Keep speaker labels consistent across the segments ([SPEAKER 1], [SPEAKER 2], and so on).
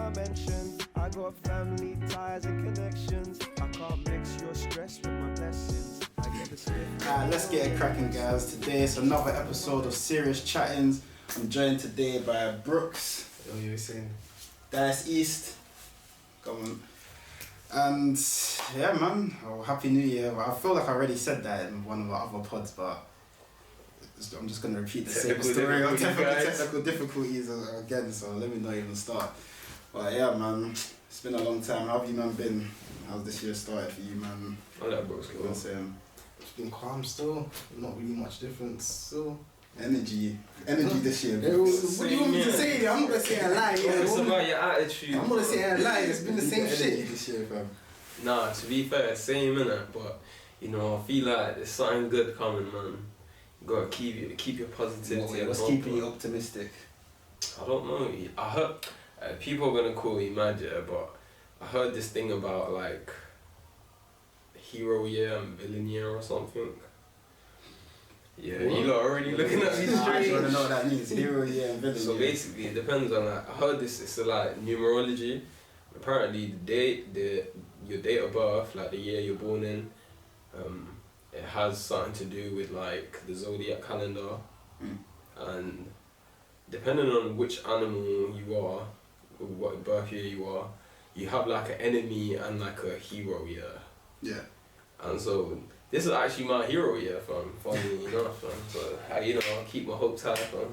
[SPEAKER 1] I mention. I got family ties and connections. I can't mix your stress with my blessings.
[SPEAKER 2] Alright, let's get it cracking, guys. Today it's another episode of Serious Chattins. I'm joined today by Brookz.
[SPEAKER 3] What are you saying?
[SPEAKER 2] Dice East. Come on. And yeah, man. Oh, Happy New Year. Well, I feel like I already said that in one of our other pods, but I'm just going to repeat the same story. Technical difficulties again, so let me not even start. But yeah, man. It's been a long time. How have you, man, been? How's this year started for you, man?
[SPEAKER 3] I like Brookz.
[SPEAKER 2] It's
[SPEAKER 3] been calm still. Not really much difference still.
[SPEAKER 2] Energy this year.
[SPEAKER 3] What do you want me to say? I'm not gonna say a lie.
[SPEAKER 4] It's about your attitude.
[SPEAKER 3] I'm gonna say a lie. It's been the same shit
[SPEAKER 2] this year, fam.
[SPEAKER 4] Nah, to be fair, same innit. But you know, I feel like there's something good coming, man. You gotta keep your positivity.
[SPEAKER 2] What's keeping you optimistic?
[SPEAKER 4] I don't know. I heard people are gonna call me mad, yeah, but I heard this thing about like hero year and villain year or something. Yeah, what? You lot already looking at me straight.
[SPEAKER 2] I just want to know what that means. Hero year and villain year.
[SPEAKER 4] So basically, it depends on like, I heard this. It's like numerology. Apparently, your date of birth, like the year you're born in, it has something to do with like the zodiac calendar, and depending on which animal you are, or what birth year you are, you have like an enemy and like a hero year.
[SPEAKER 2] Yeah.
[SPEAKER 4] And so this is actually my hero year, fam. Funny enough, fam. So I keep my hopes high, fam.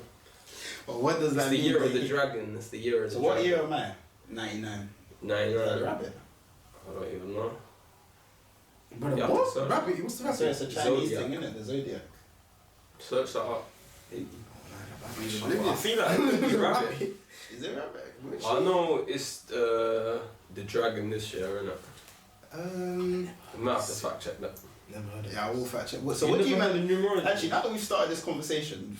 [SPEAKER 2] Well, what does that mean?
[SPEAKER 4] It's the year of the dragon. It's the year of the
[SPEAKER 2] dragon. So what year am I? 99.
[SPEAKER 4] 99.
[SPEAKER 2] Rabbit.
[SPEAKER 4] I don't even know.
[SPEAKER 3] But yeah, what? Rabbit? What's the rabbit?
[SPEAKER 2] So it's a Chinese thing, isn't it? The zodiac.
[SPEAKER 4] Search that up.
[SPEAKER 2] I
[SPEAKER 4] feel like it could be rabbit.
[SPEAKER 2] Is it rabbit?
[SPEAKER 4] I know it's the dragon this year, innit? I might have to fact check that.
[SPEAKER 2] Never heard it. Yeah, I will fact check. So what do you mean? Actually, now that we've started this conversation,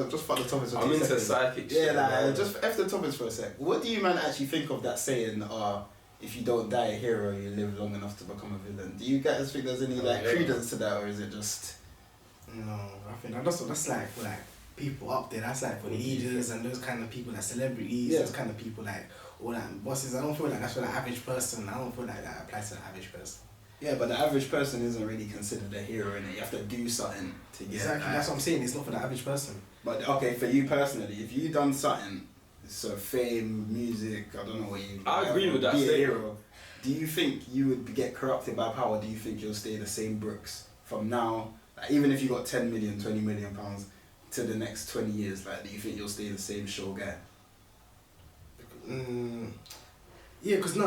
[SPEAKER 2] just fuck the topics.
[SPEAKER 4] I'm into psychic shit.
[SPEAKER 2] Yeah, just F the topics for a sec. What do you man actually think of that saying? If you don't die a hero, you live long enough to become a villain. Do you guys think there's any credence to that, or is it just?
[SPEAKER 3] No, I think that's like for like people up there. That's like for leaders and those kind of people, like celebrities. Those kind of people, like all that bosses. I don't feel like that's for the average person. I don't feel like that applies to the average person.
[SPEAKER 2] Yeah, but the average person isn't really considered a hero, innit? You have to do something to get.
[SPEAKER 3] Exactly, that's what I'm saying. It's not for the average person.
[SPEAKER 2] But okay, for you personally, if you done something, so fame, music, I don't know what you.
[SPEAKER 4] I agree with that.
[SPEAKER 2] Be a hero. Do you think you would get corrupted by power? Do you think you'll stay the same Brookz from now? Like, even if you got 10 million, 20 million pounds to the next 20 years, like, do you think you'll stay the same show guy?
[SPEAKER 3] Yeah, because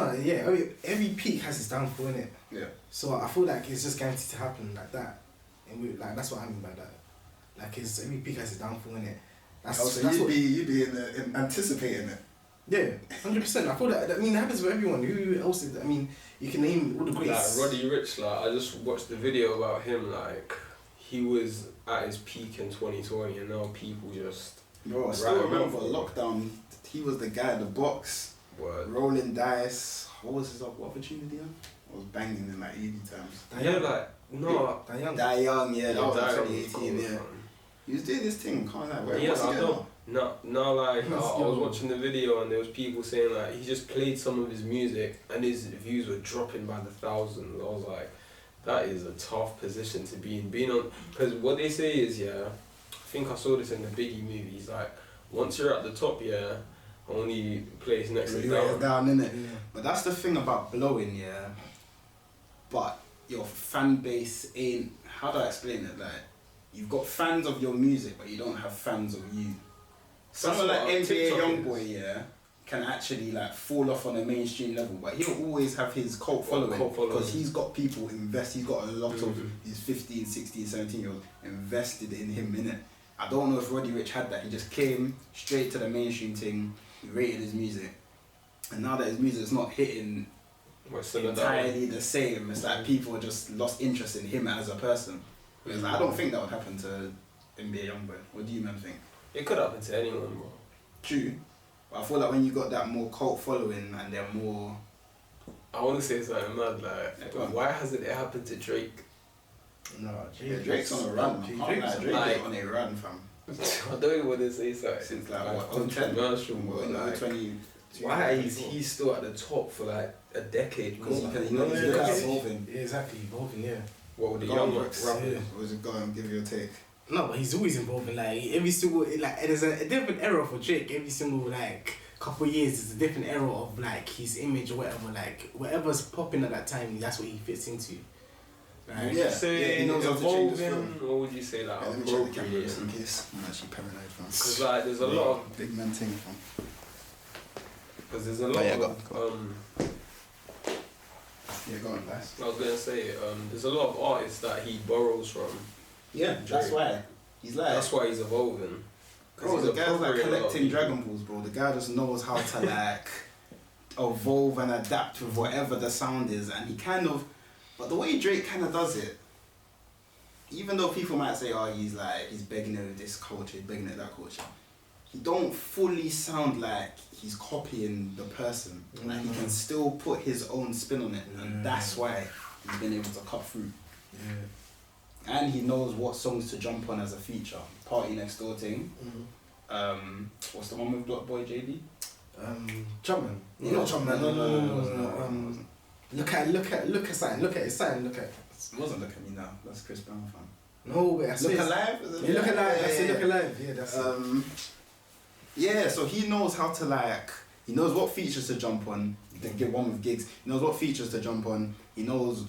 [SPEAKER 3] every peak has its downfall, innit?
[SPEAKER 2] Yeah.
[SPEAKER 3] So I feel like it's just guaranteed to happen like that. And like that's what I mean by that. Like every peak has its downfall, innit?
[SPEAKER 2] You'd be anticipating it.
[SPEAKER 3] Yeah, 100%. I feel that. I mean, it happens for everyone. Who else is? I mean, you can name all the greats.
[SPEAKER 4] Like Roddy Ricch, like I just watched the video about him. Like he was at his peak in 2020, and now people just.
[SPEAKER 2] Bro, I still remember lockdown. He was the guy in the box.
[SPEAKER 4] Word.
[SPEAKER 2] Rolling dice. What was his opportunity on? I was banging in like 80 times. Die Young, yeah, that was 2018, yeah. He was doing this thing, can't lie.
[SPEAKER 4] Yeah, I don't. No, like I was watching the video and there was people saying like he just played some of his music and his views were dropping by the thousands. I was like, that is a tough position to be in. Being on, because what they say is, I think I saw this in the Biggie movies. Like once you're at the top, only place next to
[SPEAKER 2] down, innit? Yeah. But that's the thing about blowing, but your fan base ain't. How do I explain it? Like you've got fans of your music, but you don't have fans of you. Someone like NBA Youngboy, can actually like fall off on a mainstream level, but he'll always have his cult following because he's got people invest. He's got a lot of his 15, 16, 17 year olds invested in him, innit? I don't know if Roddy Ricch had that. He just came straight to the mainstream thing. He rated his music, and now that his music is not hitting entirely the same, it's like people just lost interest in him as a person. Because like, I don't think that would happen to NBA Youngboy. What do you man think?
[SPEAKER 4] It could happen to anyone, bro.
[SPEAKER 2] True, but I feel like when you got that more cult following and they're more.
[SPEAKER 4] I want to say something mad. Like, why hasn't it happened to Drake?
[SPEAKER 3] No,
[SPEAKER 2] Drake's on a run. Drake's on a run, fam.
[SPEAKER 4] I don't even want to say something.
[SPEAKER 2] Since like what, 2010?
[SPEAKER 4] Commercial,
[SPEAKER 2] what,
[SPEAKER 4] like,
[SPEAKER 2] 20,
[SPEAKER 4] Why is he still at the top for like a decade?
[SPEAKER 2] Because
[SPEAKER 4] Because
[SPEAKER 2] you know he's good at
[SPEAKER 3] because-
[SPEAKER 2] evolving.
[SPEAKER 3] Yeah, exactly, evolving, yeah.
[SPEAKER 4] what would the
[SPEAKER 2] Go on,
[SPEAKER 4] young
[SPEAKER 2] Rex.
[SPEAKER 4] rappers?
[SPEAKER 3] Yeah.
[SPEAKER 2] Or is it go and give you a take?
[SPEAKER 3] No, but he's always evolving. Like every single, like there's a different era for Drake. Every single like couple years, is a different era of like his image or whatever. Like whatever's popping at that time, that's what he fits into. Like,
[SPEAKER 4] Would
[SPEAKER 2] Yeah,
[SPEAKER 4] you say
[SPEAKER 2] he knows how to change the
[SPEAKER 4] evolving, or would you say like
[SPEAKER 2] Yeah, let me check the camera
[SPEAKER 4] appropriate?
[SPEAKER 2] just in case. I'm actually paranoid, fam.
[SPEAKER 4] Because like there's a lot of
[SPEAKER 2] Big man thing, fam.
[SPEAKER 4] Yeah,
[SPEAKER 2] go on. Yeah, go on, guys.
[SPEAKER 4] I was gonna say there's a lot of artists that he borrows from.
[SPEAKER 2] Yeah, that's
[SPEAKER 4] Drake.
[SPEAKER 2] why. He's like,
[SPEAKER 4] That's why he's evolving.
[SPEAKER 2] bro,
[SPEAKER 4] he's
[SPEAKER 2] the guy's like
[SPEAKER 4] appropriate a lot of
[SPEAKER 2] collecting
[SPEAKER 4] people.
[SPEAKER 2] Dragon Balls, bro. The guy just knows how to like evolve and adapt with whatever the sound is, and he kind of, but the way Drake kind of does it, even though people might say, oh, he's begging it with this culture, he's begging it that culture, he don't fully sound like he's copying the person. Like he can still put his own spin on it, and that's why he's been able to cut through.
[SPEAKER 3] Yeah.
[SPEAKER 2] And he knows what songs to jump on as a feature. Party Next Door thing. What's the one with Block Boy JD?
[SPEAKER 3] Jumpman.
[SPEAKER 2] Yeah.
[SPEAKER 3] Not Jumpman. No.
[SPEAKER 2] It
[SPEAKER 3] Look at something. Look at his sign. Look at.
[SPEAKER 2] wasn't Look At Me Now. That's Chris Brown fan.
[SPEAKER 3] No, but I
[SPEAKER 2] Look Alive? Is it?
[SPEAKER 3] Yeah, Look Alive. That's it.
[SPEAKER 2] Yeah.
[SPEAKER 3] Look Alive. Yeah, that's it.
[SPEAKER 2] Yeah, so he knows how to like, he knows what features to jump on. They get one with gigs. He knows what features to jump on. He knows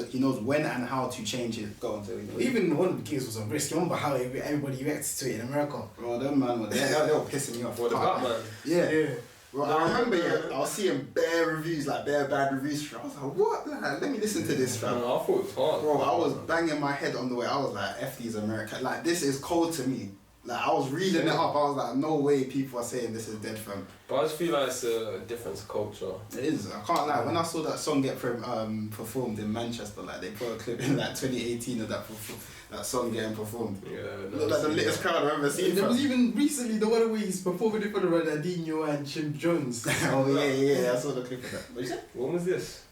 [SPEAKER 2] he knows when and how to change it. Go on, Terry.
[SPEAKER 3] Even one of the gigs was a risk. You remember how everybody reacted to it in America?
[SPEAKER 2] Bro, them man, they were pissing me off.
[SPEAKER 4] For the Batman.
[SPEAKER 2] Yeah. Bro, I remember I was seeing bare reviews, like bare bad reviews. I was like, what? Like, let me listen to this, fam.
[SPEAKER 4] I thought it was hard.
[SPEAKER 2] Bro, I was banging my head on the way. I was like, F these American. Like, this is cold to me. Like, I was reading it up. I was like, no way people are saying this is dead, fam.
[SPEAKER 4] But I just feel like it's a different culture.
[SPEAKER 2] It is. I can't lie. When I saw that song get performed in Manchester, like, they put a clip in like 2018 of that song getting performed.
[SPEAKER 4] Yeah,
[SPEAKER 2] Looked like the latest crowd I've ever seen.
[SPEAKER 3] There was
[SPEAKER 2] fam.
[SPEAKER 3] even recently the one where he's performing in front of Ronaldinho and Jim Jones.
[SPEAKER 2] Oh, yeah. I saw the clip of that. What you said?
[SPEAKER 4] When was this?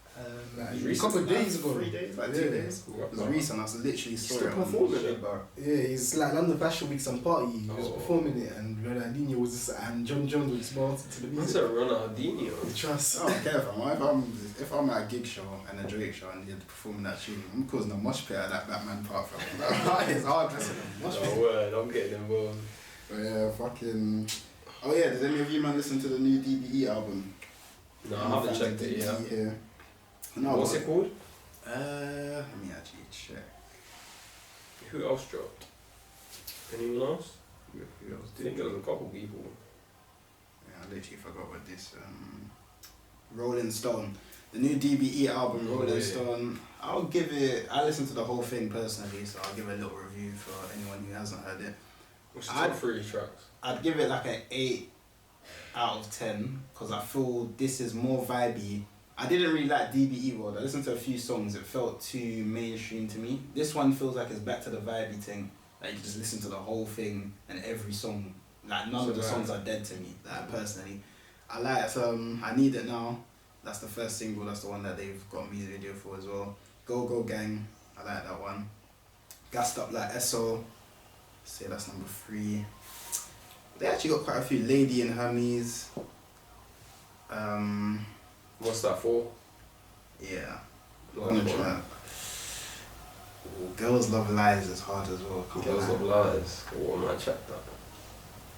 [SPEAKER 3] A couple of days ago.
[SPEAKER 2] 3 days? Like
[SPEAKER 3] Yeah.
[SPEAKER 2] 2 days? It was recent. I was literally saw
[SPEAKER 4] still
[SPEAKER 2] it on
[SPEAKER 4] performing
[SPEAKER 2] Shea
[SPEAKER 4] it?
[SPEAKER 2] Bar.
[SPEAKER 3] Yeah, he's like London Fashion Week, some party. He was
[SPEAKER 4] Oh.
[SPEAKER 3] performing it, and Ronaldinho was just, and John Jones was bouncing to the
[SPEAKER 4] What's
[SPEAKER 3] music.
[SPEAKER 4] that Ronaldinho?
[SPEAKER 3] Trust.
[SPEAKER 2] I don't care if I'm at a gig show and a Drake show and you're performing that tune, I'm causing a mosh pit at that Batman part, fam. It's hard, man.
[SPEAKER 4] No word, I'm getting involved.
[SPEAKER 2] But yeah, fucking. Oh yeah, did any of you man listen to the new DBE album?
[SPEAKER 4] No, I haven't checked it yet.
[SPEAKER 2] Yeah. No,
[SPEAKER 4] What's it called?
[SPEAKER 2] Let me actually check.
[SPEAKER 4] Who else dropped? Anyone else?
[SPEAKER 2] Who else
[SPEAKER 4] I think there was a couple people.
[SPEAKER 2] Yeah, I literally forgot what this. Rolling Stone. The new DBE album,
[SPEAKER 4] Oh,
[SPEAKER 2] Rolling
[SPEAKER 4] yeah.
[SPEAKER 2] Stone. I listened to the whole thing personally, so I'll give a little review for anyone who hasn't heard it.
[SPEAKER 4] What's the top 3 tracks?
[SPEAKER 2] I'd give it like an 8 out of 10 because I feel this is more vibey. I didn't really like DBE World. I listened to a few songs. It felt too mainstream to me. This one feels like it's back to the vibey thing. Like you just listen to the whole thing and every song. Like none of the songs are dead to me. Like personally, I like I Need It Now. That's the first single. That's the one that they've got a music video for as well. Go Go Gang. I like that one. Gassed Up Like SO. Say that's number 3. They actually got quite a few. Lady and Hermes.
[SPEAKER 4] What's that for?
[SPEAKER 2] Yeah.
[SPEAKER 4] Last
[SPEAKER 2] I'm gonna
[SPEAKER 4] one.
[SPEAKER 2] try. Girls Love Lies is hard as well. can't
[SPEAKER 4] Girls
[SPEAKER 2] lie.
[SPEAKER 4] Love Lies. What am I check that?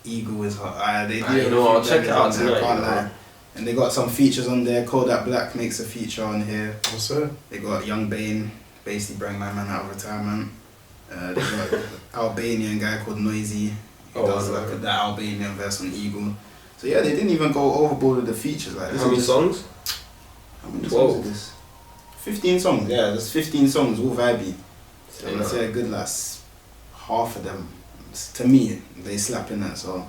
[SPEAKER 2] Eagle is hard. They do
[SPEAKER 4] You
[SPEAKER 2] have
[SPEAKER 4] know,
[SPEAKER 2] a few
[SPEAKER 4] I'll check it out
[SPEAKER 2] bangers on there,
[SPEAKER 4] tonight,
[SPEAKER 2] can't
[SPEAKER 4] you know.
[SPEAKER 2] lie. And they got some features on there. Kodak Black makes a feature on here.
[SPEAKER 3] What's that?
[SPEAKER 2] They got Young Bane, basically bring my man out of retirement. They got Albanian guy called Noisy. He
[SPEAKER 4] Oh,
[SPEAKER 2] does
[SPEAKER 4] I know.
[SPEAKER 2] like that Albanian verse on Eagle. So yeah, they didn't even go overboard with the features. Like this
[SPEAKER 4] How many
[SPEAKER 2] is just-
[SPEAKER 4] songs?
[SPEAKER 2] How many
[SPEAKER 4] 12.
[SPEAKER 2] songs is this? 15 songs, yeah, there's 15 songs, all vibey. So
[SPEAKER 4] Yeah.
[SPEAKER 2] I'd say a good last half of them, to me, they slap in that. So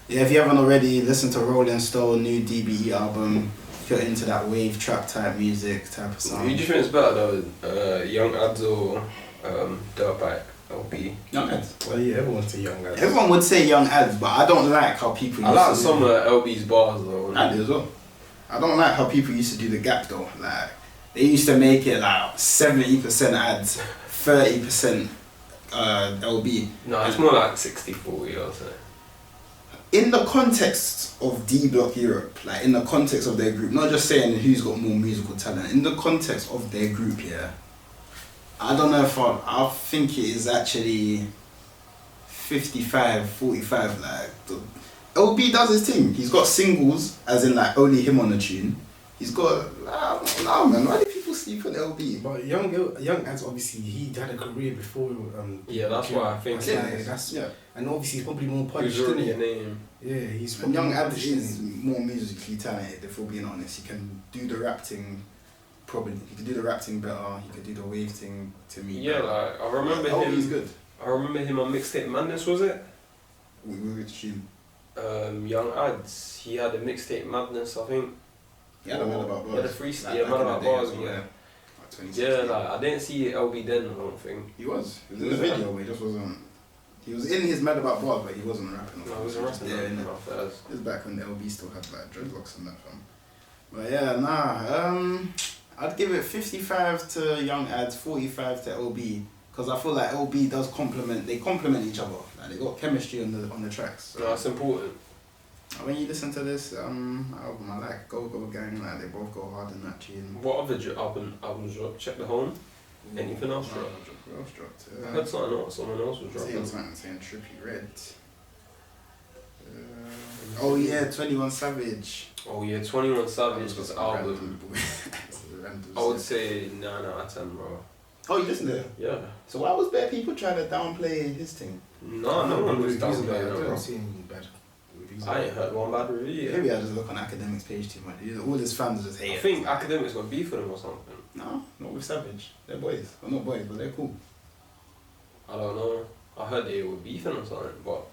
[SPEAKER 2] yeah, if you haven't already, listen to Rolling Stone, new DBE album. If you're into that wave trap type music, type of
[SPEAKER 4] Who
[SPEAKER 2] sound.
[SPEAKER 4] do you think is better though? Young Ads or Dirtbag LB?
[SPEAKER 2] Young Ads.
[SPEAKER 3] Well, yeah, everyone's a young guy.
[SPEAKER 2] Everyone would say Young Ads, but I don't like how people
[SPEAKER 4] I
[SPEAKER 2] used
[SPEAKER 4] like
[SPEAKER 2] to
[SPEAKER 4] some
[SPEAKER 2] do
[SPEAKER 4] of LB's bars though.
[SPEAKER 2] I do as well. I don't like how people used to do the gap though. Like they used to make it like 70% ads, 30% LB.
[SPEAKER 4] No, it's more like 60-40 I'll say.
[SPEAKER 2] in the context of D Block Europe, like in the context of their group, not just saying who's got more musical talent, in the context of their group, yeah, I don't know if I think it is actually 55-45. Like, LB does his thing. He's got singles, as in like only him on the tune. He's got, no man, why do people sleep on LB?
[SPEAKER 3] But young Ads, obviously, he had a career before.
[SPEAKER 4] Yeah, that's why I think.
[SPEAKER 2] Yeah.
[SPEAKER 3] And obviously, he's probably more polished.
[SPEAKER 4] He's already a name.
[SPEAKER 3] Yeah, he's
[SPEAKER 2] And
[SPEAKER 3] probably
[SPEAKER 2] young
[SPEAKER 3] more
[SPEAKER 2] Ad
[SPEAKER 3] polished,
[SPEAKER 2] is
[SPEAKER 3] isn't
[SPEAKER 2] more musically talented, if we're being honest. He can do the rap thing, probably. He could do the rap thing better. He could do the wave thing to me.
[SPEAKER 4] Yeah,
[SPEAKER 2] better.
[SPEAKER 4] like I remember him.
[SPEAKER 2] He's good.
[SPEAKER 4] I remember him on Mixtape Madness, was it?
[SPEAKER 2] We were tune.
[SPEAKER 4] Young Ads. He had a Mixtape Madness, I think.
[SPEAKER 2] Yeah, the Man About
[SPEAKER 4] He had a
[SPEAKER 2] Bars.
[SPEAKER 4] freestyle.
[SPEAKER 2] Like,
[SPEAKER 4] Yeah,
[SPEAKER 2] back
[SPEAKER 4] Man
[SPEAKER 2] in the
[SPEAKER 4] About
[SPEAKER 2] day
[SPEAKER 4] Bars.
[SPEAKER 2] as well,
[SPEAKER 4] Yeah.
[SPEAKER 2] Like 2016.
[SPEAKER 4] Yeah, like I didn't see LB then. I don't think.
[SPEAKER 2] He was. He was in the video, but he just wasn't. He was in his Mad About Bars, but he wasn't rapping.
[SPEAKER 4] No, I wasn't rapping.
[SPEAKER 2] Yeah,
[SPEAKER 4] Yeah,
[SPEAKER 2] innit? This is back when the LB still had like dreadlocks and that fam. But yeah, I'd give it 55 to Young Ads, 45 to LB, because I feel like LB does complement. They complement each other. Like they got chemistry on the tracks.
[SPEAKER 4] No, that's important.
[SPEAKER 2] When you listen to this album, I like Go Go Gang. Like they both go hard in that tune.
[SPEAKER 4] What other albums dropped? Check the Home. Anything else dropped?
[SPEAKER 2] What else dropped?
[SPEAKER 4] I heard something else. Someone else was dropping.
[SPEAKER 2] Saying Trippy Red. Oh yeah, 21 Savage.
[SPEAKER 4] Oh yeah, 21 Savage. This album.
[SPEAKER 2] Random
[SPEAKER 4] I would
[SPEAKER 2] shit.
[SPEAKER 4] say 9 out of 10, bro.
[SPEAKER 2] Oh, you listened to it?
[SPEAKER 4] Yeah.
[SPEAKER 2] So why was there people trying to downplay his thing?
[SPEAKER 4] No one was down
[SPEAKER 3] I
[SPEAKER 4] there,
[SPEAKER 3] don't
[SPEAKER 4] bro.
[SPEAKER 3] see any bad reviews.
[SPEAKER 4] I ain't heard one bad review.
[SPEAKER 2] Maybe I just look on Academics page too much. All his fans just hate
[SPEAKER 4] I
[SPEAKER 2] it.
[SPEAKER 4] think Academics got beef with him or something.
[SPEAKER 2] No, not with Savage. They're boys. Well, not boys, but they're cool.
[SPEAKER 4] I don't know. I heard they were beefing or something, but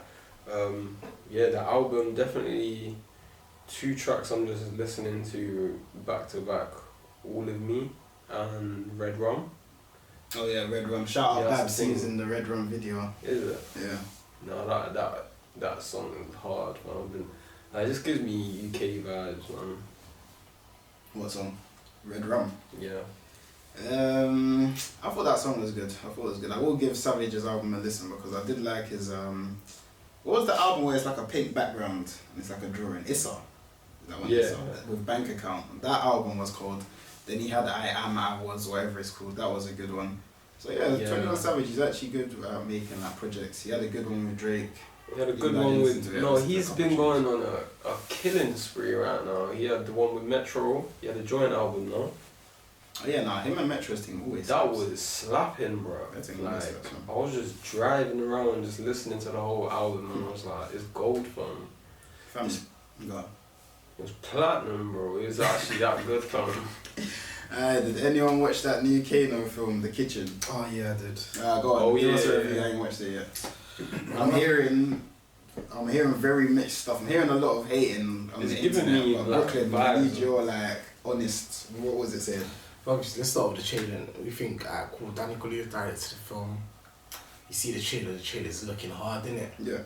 [SPEAKER 4] yeah, the album definitely 2 tracks I'm just listening to back to back. All of Me and Red Rum.
[SPEAKER 2] Oh yeah, Red Rum. Shout out
[SPEAKER 4] Yeah, that's
[SPEAKER 2] Babs
[SPEAKER 4] the thing.
[SPEAKER 2] sings in the Red Rum video.
[SPEAKER 4] Is it?
[SPEAKER 2] Yeah.
[SPEAKER 4] No, that song is hard, man. It just gives me UK vibes, man.
[SPEAKER 2] What song? Red Rum.
[SPEAKER 4] Yeah.
[SPEAKER 2] I thought that song was good. I will give Savage's album a listen because I did like his what was the album where it's like a pink background and it's like a drawing? Issa. That one.
[SPEAKER 4] Yeah.
[SPEAKER 2] Issa, with Bank Account. That album was called. Then he had I Am I Was, whatever it's called. That was a good one. So yeah, 21 Savage is actually good at making like projects. He had a good one with Drake.
[SPEAKER 4] He had a good
[SPEAKER 2] Yeah, I
[SPEAKER 4] one
[SPEAKER 2] listened
[SPEAKER 4] with.
[SPEAKER 2] to it.
[SPEAKER 4] No,
[SPEAKER 2] Listened to
[SPEAKER 4] he's
[SPEAKER 2] a
[SPEAKER 4] been
[SPEAKER 2] couple
[SPEAKER 4] going on a killing spree right now. He had the one with Metro. He had a joint album, no?
[SPEAKER 2] Oh yeah, nah, him and Metro's thing always.
[SPEAKER 4] That
[SPEAKER 2] slaps.
[SPEAKER 4] was slapping, bro.
[SPEAKER 2] That thing always
[SPEAKER 4] Like,
[SPEAKER 2] slaps, man.
[SPEAKER 4] I was just driving around, just listening to the whole album, and I was like, it's gold, fam.
[SPEAKER 2] Fam, you got.
[SPEAKER 4] It was platinum, bro. It was actually that good, fam.
[SPEAKER 2] Did anyone watch that new Kano film, The Kitchen?
[SPEAKER 3] Oh yeah, I did.
[SPEAKER 2] Go on.
[SPEAKER 4] Oh,
[SPEAKER 2] Give us a
[SPEAKER 4] yeah.
[SPEAKER 2] review. I ain't watched it yet. I'm hearing very mixed stuff. I'm hearing a lot of hating on
[SPEAKER 4] It's
[SPEAKER 2] the
[SPEAKER 4] giving
[SPEAKER 2] internet.
[SPEAKER 4] me,
[SPEAKER 2] But
[SPEAKER 4] like,
[SPEAKER 2] Brooklyn, I
[SPEAKER 4] vibes.
[SPEAKER 2] need your like honest. What was it saying?
[SPEAKER 3] Obviously, let's start with the trailer. We think, cool, Danny Collier directed the film. You see the trailer's looking hard, isn't it?
[SPEAKER 2] Yeah.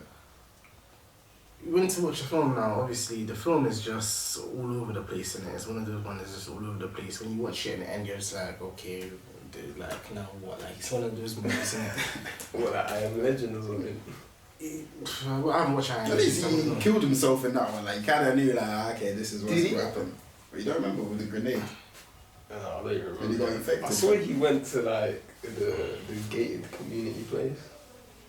[SPEAKER 3] We went to watch the film now. Obviously, the film is just all over the place, innit? It's one of those ones that's just all over the place. When you watch it in the end, you're just like, okay, dude, like, now what? Like, it's one of those movies, innit?
[SPEAKER 4] What, like, I Am Legend or something?
[SPEAKER 3] I haven't watched
[SPEAKER 2] At least he killed himself in that one. Like, kind of knew, like, okay, this is what's
[SPEAKER 3] Did he?
[SPEAKER 2] going to happen. But you don't remember with the grenade.
[SPEAKER 4] I don't even
[SPEAKER 2] And he got
[SPEAKER 4] remember.
[SPEAKER 2] infected.
[SPEAKER 4] I swear he went to, like, the gated community place.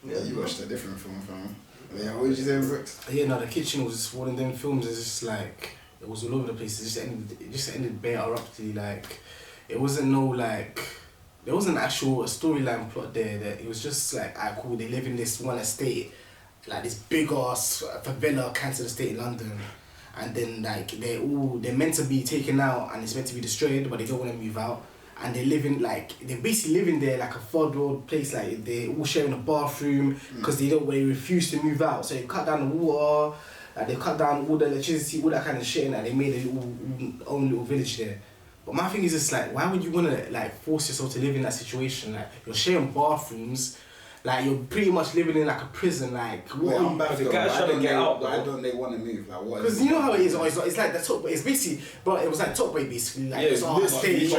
[SPEAKER 2] Yeah, you watched a different film from him. Yeah, what did you say, Brooks?
[SPEAKER 3] Yeah, no, The Kitchen was one of them films. It's just like it was all over the place. It just ended bare abruptly. Like it wasn't no like there wasn't an actual storyline plot there. That it was just like cool. They live in this one estate, like this big ass favela, Kansas estate in London, and then like they're meant to be taken out and it's meant to be destroyed, but they don't want to move out. And they live in they're basically living there like a third world place. Like they're all sharing a bathroom because they refuse to move out. So they cut down the water, like they cut down all the electricity, all that kind of shit, and like, they made a own little village there. But my thing is just like, why would you wanna like force yourself to live in that situation? Like you're sharing bathrooms, like you're pretty much living in like a prison. Like
[SPEAKER 2] Wait, I'm back.
[SPEAKER 4] The guy's trying to get out, though.
[SPEAKER 2] Why don't they want to move? Like what?
[SPEAKER 3] Because you know how it is. It's like the top boy. It's basically, but it was like Top Boy basically. Like it's all stage.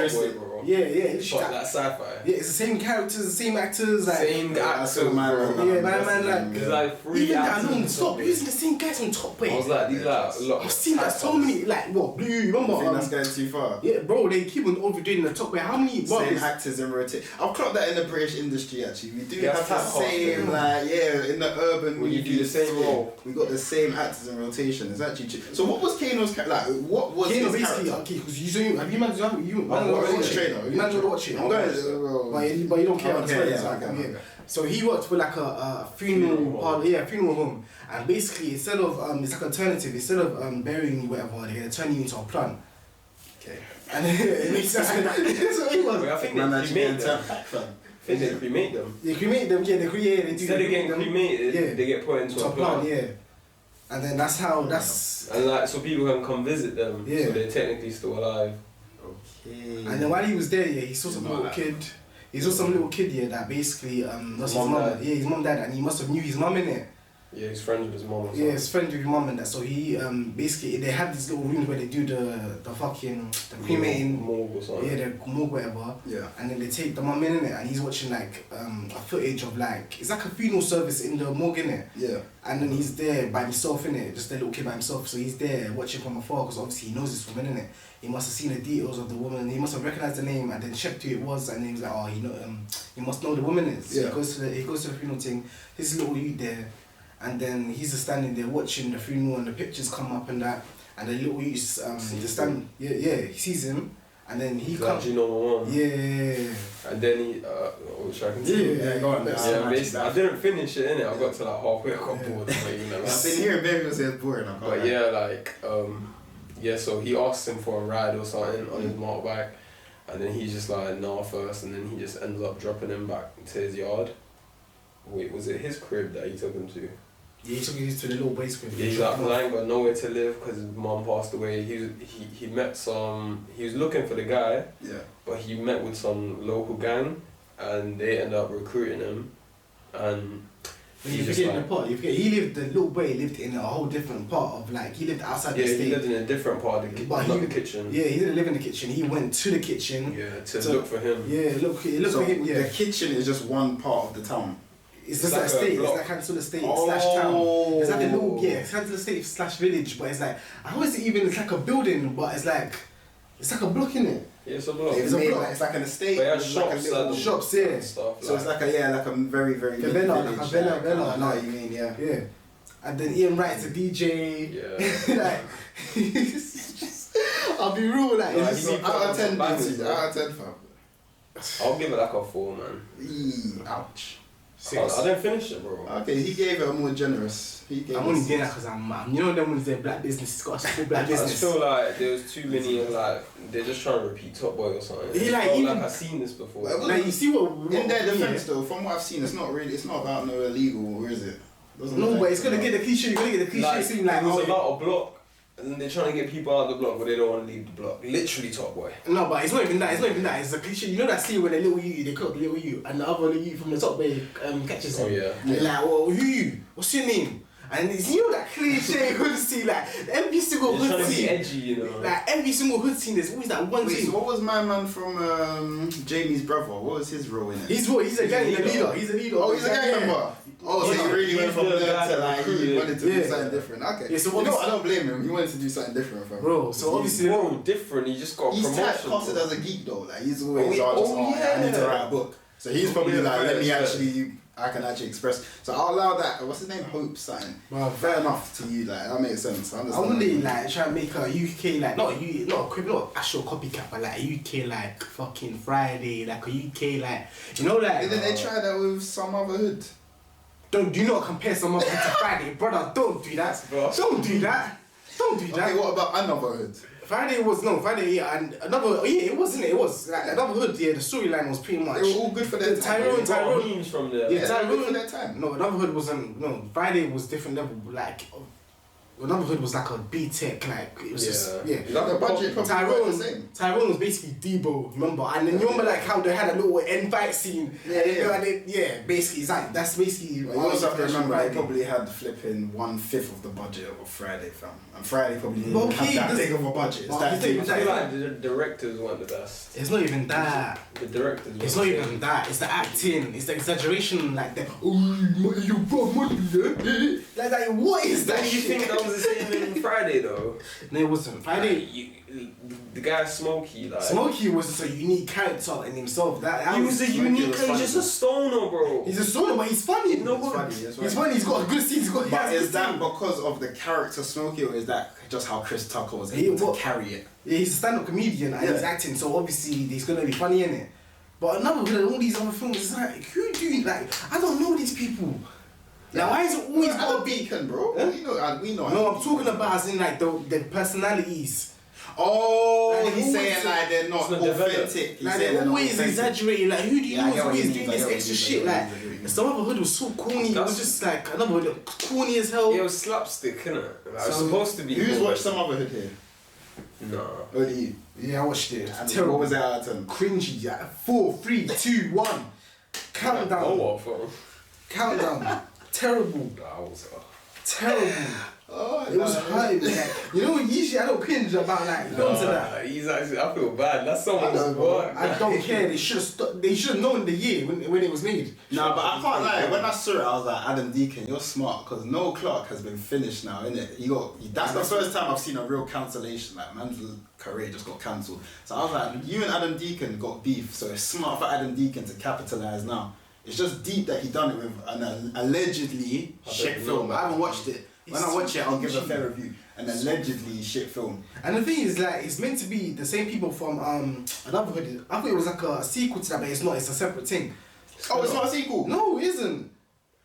[SPEAKER 3] Yeah, it's
[SPEAKER 4] like that sci-fi.
[SPEAKER 3] Yeah, it's the same characters, the same actors, like
[SPEAKER 4] same actors,
[SPEAKER 3] man. Like
[SPEAKER 4] it's like 3
[SPEAKER 3] even
[SPEAKER 4] actors.
[SPEAKER 3] that stop using the same guys from Top Boy.
[SPEAKER 4] I was like, these like a lot.
[SPEAKER 3] I've seen that so many. Like what? Blue. Remember?
[SPEAKER 2] I think that's going too far.
[SPEAKER 3] Yeah, bro. They keep on overdoing the Top Boy. How many?
[SPEAKER 2] Same actors in rotation. I've clocked that in the British industry actually. We do have the
[SPEAKER 4] that
[SPEAKER 2] same in the urban.
[SPEAKER 4] When you do the same role,
[SPEAKER 2] we got the same actors in rotation. It's actually true. So what was Kanos like? What was
[SPEAKER 3] Kano
[SPEAKER 2] his
[SPEAKER 3] basically?
[SPEAKER 2] character?
[SPEAKER 3] Okay, because you managed to watch it.
[SPEAKER 2] I'm going.
[SPEAKER 3] But you don't care.
[SPEAKER 2] Okay.
[SPEAKER 3] So he worked for like a funeral home, and basically instead of it's like alternative. Instead of burying you whatever, they're gonna turn you into a plant.
[SPEAKER 2] Okay.
[SPEAKER 3] And it makes sense. That's what it was.
[SPEAKER 4] I think they cremate them. They cremate them.
[SPEAKER 3] They cremate them. Yeah, they create.
[SPEAKER 4] Instead of getting cremated, they get put into a plant.
[SPEAKER 3] Yeah. And then that's how
[SPEAKER 4] and like so people can come visit them.
[SPEAKER 3] Yeah.
[SPEAKER 4] So they're technically still alive.
[SPEAKER 2] Okay.
[SPEAKER 3] And then while he was there, he saw some little kid. He saw some little kid that basically lost his mum. Yeah, his mum died, and he must have knew his mum in it.
[SPEAKER 4] Yeah, he's friends with his mum.
[SPEAKER 3] Yeah, he's friends with his mum and that. So he basically they have these little rooms where they do the cremating.
[SPEAKER 4] Morgue or something.
[SPEAKER 3] Yeah, the morgue whatever.
[SPEAKER 2] Yeah.
[SPEAKER 3] And then they take the mum in it, and he's watching like a footage of like it's like a funeral service in the morgue in it.
[SPEAKER 2] Yeah.
[SPEAKER 3] And then he's there by himself in it, just a little kid by himself. So he's there watching from afar because obviously he knows this woman in it. He must have seen the details of the woman. He must have recognized the name and then checked who it was. And then he was like, oh, he must know the woman is. So
[SPEAKER 2] yeah.
[SPEAKER 3] He goes to the funeral thing. His little youth there, and then he's just standing there watching the funeral and the pictures come up and that. And the little youth just stand. Yeah, he sees him. And then he comes.
[SPEAKER 4] Like, you know my mom.
[SPEAKER 3] Yeah.
[SPEAKER 4] And then he, which I can see.
[SPEAKER 2] Yeah, go on.
[SPEAKER 4] Yeah, basically, I didn't finish it, innit? I got to like halfway, I got bored.
[SPEAKER 2] I've been hearing baby say it's boring.
[SPEAKER 4] But yeah, like, so he asks him for a ride or something on his motorbike, and then he's just like, nah first, and then he just ends up dropping him back to his yard. Wait, was it his crib that he took him to?
[SPEAKER 3] Yeah, he took him to the little boy's crib.
[SPEAKER 4] Yeah, he's like, I ain't got nowhere to live because his mum passed away. He met some, he was looking for the guy,
[SPEAKER 2] yeah,
[SPEAKER 4] but he met with some local gang, and they ended up recruiting him, and
[SPEAKER 3] you forget the part. You forget he lived. The little boy lived in a whole different part of like he lived outside the estate.
[SPEAKER 4] Yeah, he lived in a different part of the kitchen, not the kitchen.
[SPEAKER 3] Yeah, he didn't live in the kitchen. He went to the kitchen.
[SPEAKER 4] Yeah, to look for him.
[SPEAKER 3] Yeah, look for him. Yeah,
[SPEAKER 2] the kitchen is just one part of the town.
[SPEAKER 3] It's just like a estate. It's like Cancel Estate slash town. It's like a little it's Cancel Estate slash village, but it's like how is it even? It's like a building, but it's like a block in it.
[SPEAKER 4] Yeah, it's a block.
[SPEAKER 2] It's like an estate.
[SPEAKER 4] But it has
[SPEAKER 2] shops,
[SPEAKER 4] like
[SPEAKER 3] shops, yeah.
[SPEAKER 4] Stuff,
[SPEAKER 2] so it's like a very very big
[SPEAKER 3] villa,
[SPEAKER 2] village.
[SPEAKER 3] like a villa.
[SPEAKER 2] I know what you mean, yeah.
[SPEAKER 3] Yeah. And then Ian Wright's a DJ.
[SPEAKER 4] Yeah.
[SPEAKER 3] Like, I'll be real, like,
[SPEAKER 2] No,
[SPEAKER 3] it's just
[SPEAKER 2] out of 10,
[SPEAKER 4] bangers, bro.
[SPEAKER 2] out of 10, fam.
[SPEAKER 4] I'll give it like a 4, man.
[SPEAKER 2] Ouch.
[SPEAKER 4] I didn't finish it, bro.
[SPEAKER 2] Okay, he gave it a more generous.
[SPEAKER 3] I'm only doing that because I'm you know them ones they're black business, got a school black
[SPEAKER 4] I
[SPEAKER 3] business.
[SPEAKER 4] just feel like there was too many like they're just trying to repeat Top Boy or something. I've seen this before.
[SPEAKER 3] Like you see what
[SPEAKER 2] in their defense though, from what I've seen, it's not about no illegal, or is it?
[SPEAKER 3] No, but it's gonna get the cliche. You're gonna get the cliche scene like
[SPEAKER 4] it's about a block. And then they're trying to get people out of the block, but they don't want to leave the block. Literally Top Boy.
[SPEAKER 3] No, but it's not even that. It's a cliche. You know that scene when the little you, they caught the little you, and the other little you from the Top Boy catches him.
[SPEAKER 4] Oh yeah.
[SPEAKER 3] And they're like, well, who you? What's your name? And it's, you know that cliche hood scene, like every single hood
[SPEAKER 4] trying to be
[SPEAKER 3] scene.
[SPEAKER 4] edgy, you know.
[SPEAKER 3] Like every single hood scene, there's always that one scene.
[SPEAKER 2] So what was my man from Jamie's brother? What was his role in it?
[SPEAKER 3] He's a gang leader. He's a leader.
[SPEAKER 2] Oh, he's a gang member. Oh, so he really went from there to like he wanted to do something different. Okay.
[SPEAKER 3] Yeah, so
[SPEAKER 2] I don't blame him. He wanted to do something different from
[SPEAKER 3] bro. So obviously,
[SPEAKER 4] different. He just got a promotion.
[SPEAKER 2] He's casted as a geek though. Like he's always I need to write a book. So he's probably like, I can actually express. So I'll allow that. What's his name? Hope something. Well, fair enough to you. Like that makes sense. I
[SPEAKER 3] wouldn't like try to make a UK like not actual copycat, but like a UK like fucking Friday, like a UK like you know like.
[SPEAKER 2] And then they try that with Sumotherhood.
[SPEAKER 3] Do not compare Sumotherhood to Friday, brother. Don't do that. Don't do that. Don't do that.
[SPEAKER 2] Okay, what about Another Hood?
[SPEAKER 3] Friday, yeah, and it was like Another Hood, yeah, the storyline was pretty much.
[SPEAKER 2] They were all good for their time.
[SPEAKER 4] Tyrone from there.
[SPEAKER 2] Yeah, Tyrone for their time.
[SPEAKER 3] No, Another Hood wasn't. No, Friday was different level. Like, Sumotherhood was like a B-Tech, like it was just
[SPEAKER 4] Like
[SPEAKER 2] The
[SPEAKER 4] a
[SPEAKER 2] budget
[SPEAKER 4] pop-
[SPEAKER 2] probably was the same.
[SPEAKER 3] Tyrone was basically Debo, remember? And then you remember like how they had a little end fight scene. Basically it's like that's basically.
[SPEAKER 2] You also have to remember they probably had flipping 1/5 of the budget of Friday, fam. And Friday probably didn't have that big of a budget. It's that big.
[SPEAKER 4] I feel like the directors weren't the best.
[SPEAKER 3] It's not even that.
[SPEAKER 4] The directors.
[SPEAKER 3] It's not even that. It's the acting. It's the exaggeration. Like the you brought money, yeah? Like what is that?
[SPEAKER 4] Don't you think that was the same in Friday though?
[SPEAKER 3] No, it wasn't. Friday.
[SPEAKER 4] The guy Smokey, like
[SPEAKER 3] Smokey was just a unique character in himself.
[SPEAKER 4] he was a unique.
[SPEAKER 2] was
[SPEAKER 4] He's
[SPEAKER 2] funny.
[SPEAKER 4] just a stoner, bro.
[SPEAKER 3] He's a stoner, but he's funny. No,
[SPEAKER 2] He's funny, it's
[SPEAKER 3] he's funny. He's got a good scene. He's got.
[SPEAKER 2] But is that because of the character Smokey, or is that just how Chris Tucker was
[SPEAKER 3] He-
[SPEAKER 2] able to
[SPEAKER 3] what-
[SPEAKER 2] carry it?
[SPEAKER 3] Yeah, he's a stand-up comedian and he's acting, so obviously he's gonna be funny in it. But another with all these other films, it's like who do you like? I don't know these people. Like why is it always gotta be?
[SPEAKER 2] Beacon, bro.
[SPEAKER 3] Huh?
[SPEAKER 2] We know.
[SPEAKER 3] No, I'm talking about as in like the personalities.
[SPEAKER 2] Oh,
[SPEAKER 3] Like,
[SPEAKER 2] he's
[SPEAKER 3] always
[SPEAKER 2] saying like they're not
[SPEAKER 4] it's not developed.
[SPEAKER 2] authentic. He's
[SPEAKER 3] Like
[SPEAKER 2] saying
[SPEAKER 3] they're
[SPEAKER 2] not
[SPEAKER 3] always
[SPEAKER 2] authentic.
[SPEAKER 3] exaggerating. Like who do you
[SPEAKER 2] Yeah, I
[SPEAKER 3] know
[SPEAKER 2] get
[SPEAKER 3] is
[SPEAKER 2] what
[SPEAKER 3] always
[SPEAKER 2] you
[SPEAKER 3] doing
[SPEAKER 2] mean, I
[SPEAKER 3] this
[SPEAKER 2] get what
[SPEAKER 3] extra
[SPEAKER 2] you
[SPEAKER 3] shit?
[SPEAKER 2] mean, I
[SPEAKER 3] Like
[SPEAKER 2] get what you mean.
[SPEAKER 3] Sumotherhood was so corny. It was just like another corny as hell.
[SPEAKER 4] Yeah, it was slapstick, innit? Like, it was
[SPEAKER 3] So,
[SPEAKER 4] supposed to be.
[SPEAKER 2] Who's
[SPEAKER 4] more-
[SPEAKER 2] watched Sumotherhood here?
[SPEAKER 4] Nah.
[SPEAKER 2] Only you.
[SPEAKER 3] Yeah, I watched it.
[SPEAKER 2] And
[SPEAKER 3] Terrible.
[SPEAKER 2] what was it out of 10?
[SPEAKER 3] Cringy. Yeah. 4, 3, 2, 1. Countdown.
[SPEAKER 4] Oh, what for?
[SPEAKER 3] Countdown. Terrible.
[SPEAKER 4] That was.
[SPEAKER 3] Terrible.
[SPEAKER 2] Oh,
[SPEAKER 3] It was hurting me. Like, you know, usually I don't cringe about like films and that.
[SPEAKER 4] He's actually. I feel bad. That's someone's
[SPEAKER 2] I know, bro.
[SPEAKER 4] work.
[SPEAKER 3] I don't care. They should have. They should have known the year when it was made.
[SPEAKER 2] Nah, but I can't lie. When I saw it, I was like, Adam Deacon, you're smart, because Noel Clarke has been finished now, innit? That's the first time I've seen a real cancellation. Like, man's career just got cancelled. So I was like, you and Adam Deacon got beef, so it's smart for Adam Deacon to capitalise now. It's just deep that he done it with an allegedly shit film. I haven't watched it. When I watch it, I'll give a fair review. An allegedly shit film.
[SPEAKER 3] And the thing is, like, it's meant to be the same people from Sumotherhood. I thought it was like a sequel to that, but it's not. It's a separate thing.
[SPEAKER 2] Oh, it's not a sequel?
[SPEAKER 3] No, it isn't.